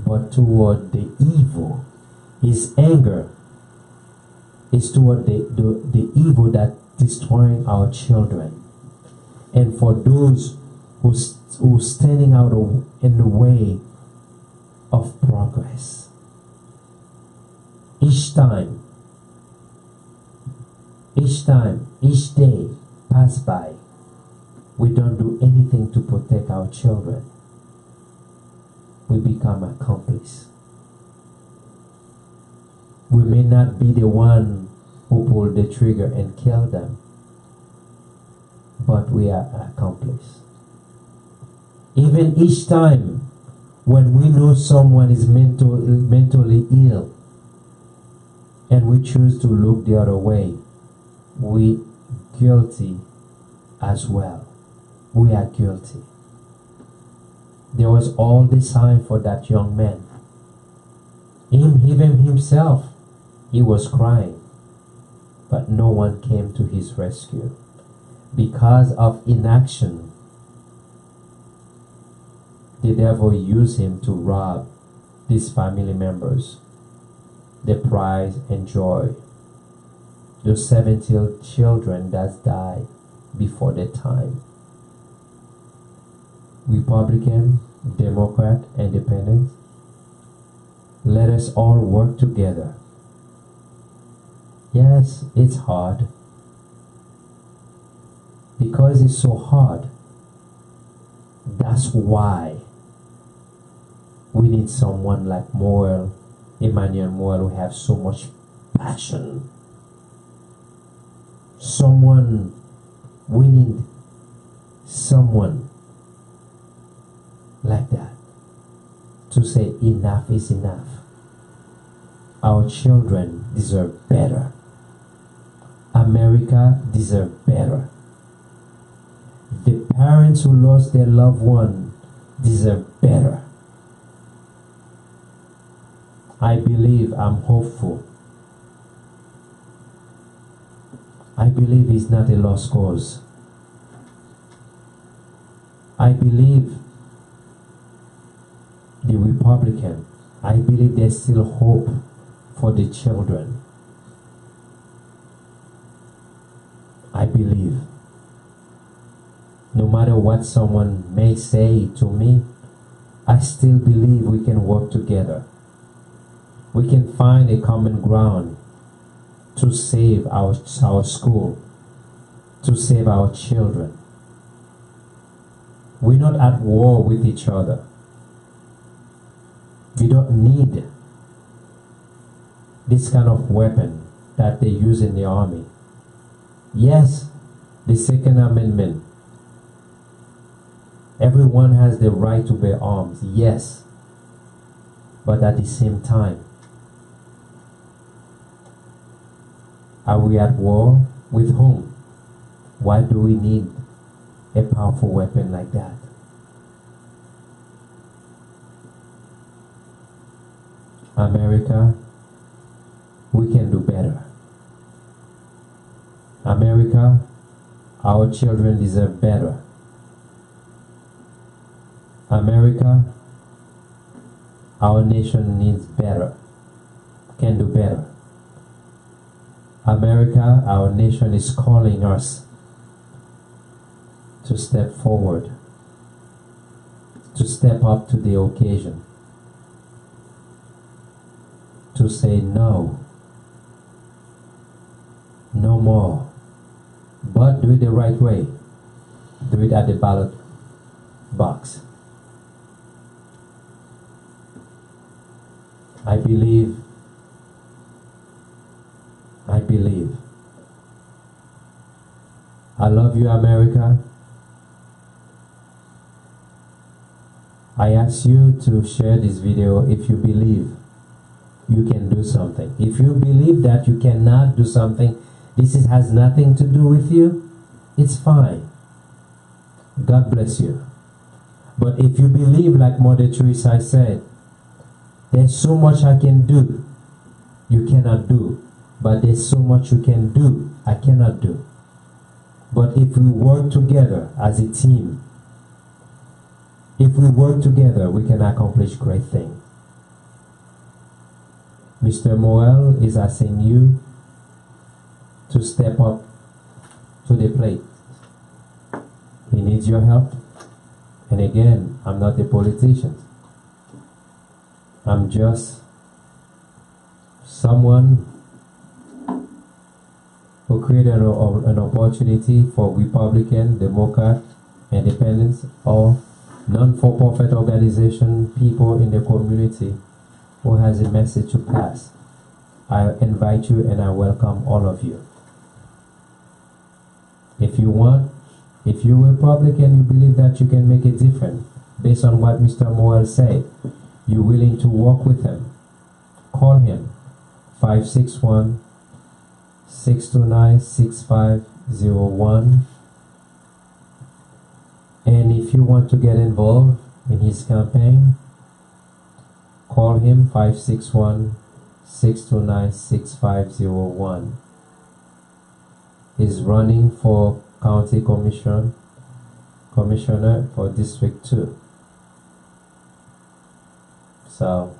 but toward the evil. His anger is toward the evil that destroying our children, and for those who standing out in the way of progress. Each day pass by, we don't do anything to protect our children. We become accomplices. We may not be the one who pulled the trigger and killed them, but we are accomplices. Even each time when we know someone is mentally ill and we choose to look the other way, we guilty as well. We are guilty. There was all the sign for that young man. Even himself, he was crying, but no one came to his rescue. Because of inaction, the devil used him to rob these family members the pride and joy. Those 17 children that died before their time. Republican, Democrat, Independent, let us all work together. Yes, it's hard. Because it's so hard, that's why we need someone like Moel, Emmanuel Moel, who have so much passion. We need someone like that to say enough is enough. Our children deserve better. America deserves better. The parents who lost their loved one deserve better. I believe, I'm hopeful. I believe it's not a lost cause. I believe the Republican, I believe there's still hope for the children. I believe. No matter what someone may say to me, I still believe we can work together. we can find a common ground to save our school, to save our children. We're not at war with each other. We don't need this kind of weapon that they use in the army. Yes, the Second Amendment. Everyone has the right to bear arms, yes. But at the same time, are we at war? With whom? Why do we need a powerful weapon like that? America, we can do better. America, our children deserve better. America, our nation needs better, can do better. America, our nation is calling us to step forward, to step up to the occasion, to say no, no more, but do it the right way. Do it at the ballot box. I believe. I love you, America. I ask you to share this video if you believe you can do something. If you believe that you cannot do something, has nothing to do with you, it's fine. God bless you. But if you believe, like Mother Teresa said, there's so much I can do, you cannot do. But there's so much you can do, I cannot do. But if we work together as a team, if we work together, we can accomplish great things. Mr. Morel is asking you to step up to the plate. He needs your help. And again, I'm not a politician. I'm just someone who created an opportunity for Republican, Democrat, Independents, or non-for-profit organization, people in the community who has a message to pass. I invite you and I welcome all of you. If you're Republican, you believe that you can make a difference based on what Mr. Morel said, you're willing to work with him, call him 561-629-6501. And if you want to get involved in his campaign, call him 561-629-6501. He's running for county commissioner for District 2. So,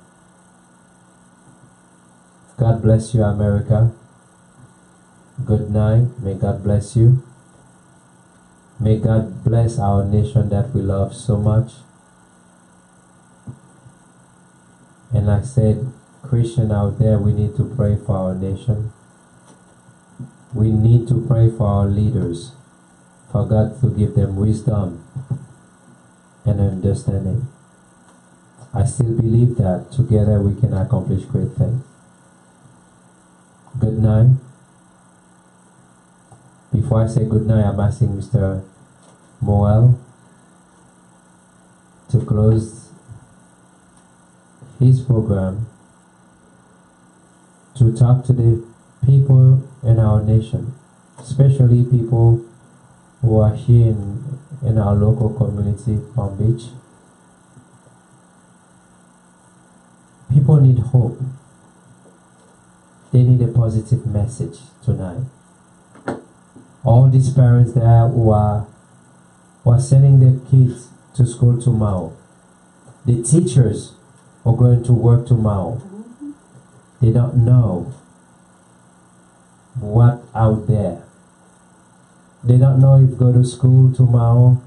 God bless you, America. Good night. May God bless you. May God bless our nation that we love so much. And like I said, Christian out there, we need to pray for our nation. We need to pray for our leaders, for God to give them wisdom and understanding. I still believe that together we can accomplish great things. Good night. Before I say good night, I'm asking Mr. Morel to close his program to talk to the people in our nation, especially people who are here in our local community, Palm Beach. People need hope. They need a positive message tonight. All these parents there who are sending their kids to school tomorrow, the teachers are going to work tomorrow. They don't know what out there. They don't know if go to school tomorrow.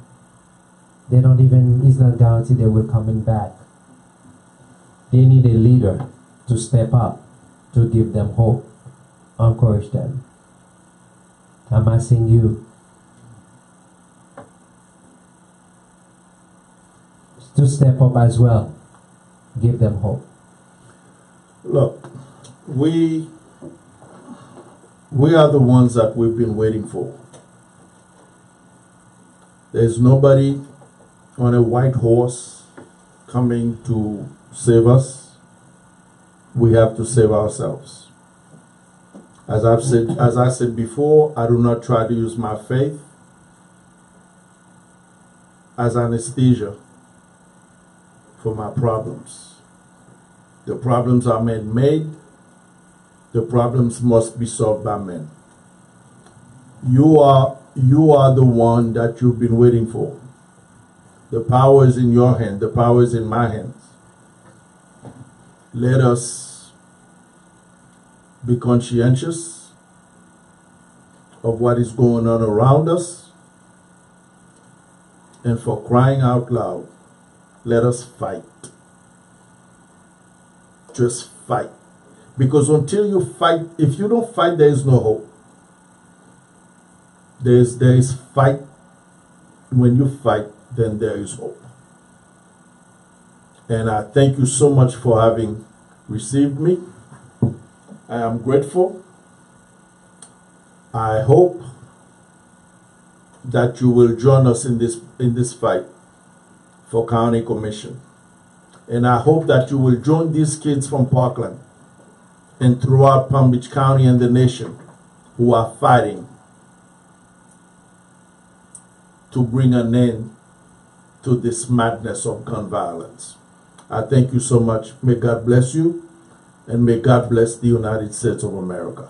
They don't even, it's not guaranteed they will coming back. They need a leader to step up, to give them hope, encourage them. I'm asking you to step up as well, give them hope. Look, we are the ones that we've been waiting for. There's nobody on a white horse coming to save us. We have to save ourselves. As I said before, I do not try to use my faith as anesthesia for my problems. The problems are man-made. The problems must be solved by men. You are the one that you've been waiting for. The power is in your hand. The power is in my hands. Let us be conscientious of what is going on around us. And for crying out loud, let us fight. Just fight. Because until you fight, if you don't fight, there is no hope. There is fight. When you fight, then there is hope. And I thank you so much for having received me. I am grateful. I hope that you will join us in this fight for county commission. And I hope that you will join these kids from Parkland and throughout Palm Beach County and the nation who are fighting to bring an end to this madness of gun violence. I thank you so much. May God bless you, and may God bless the United States of America.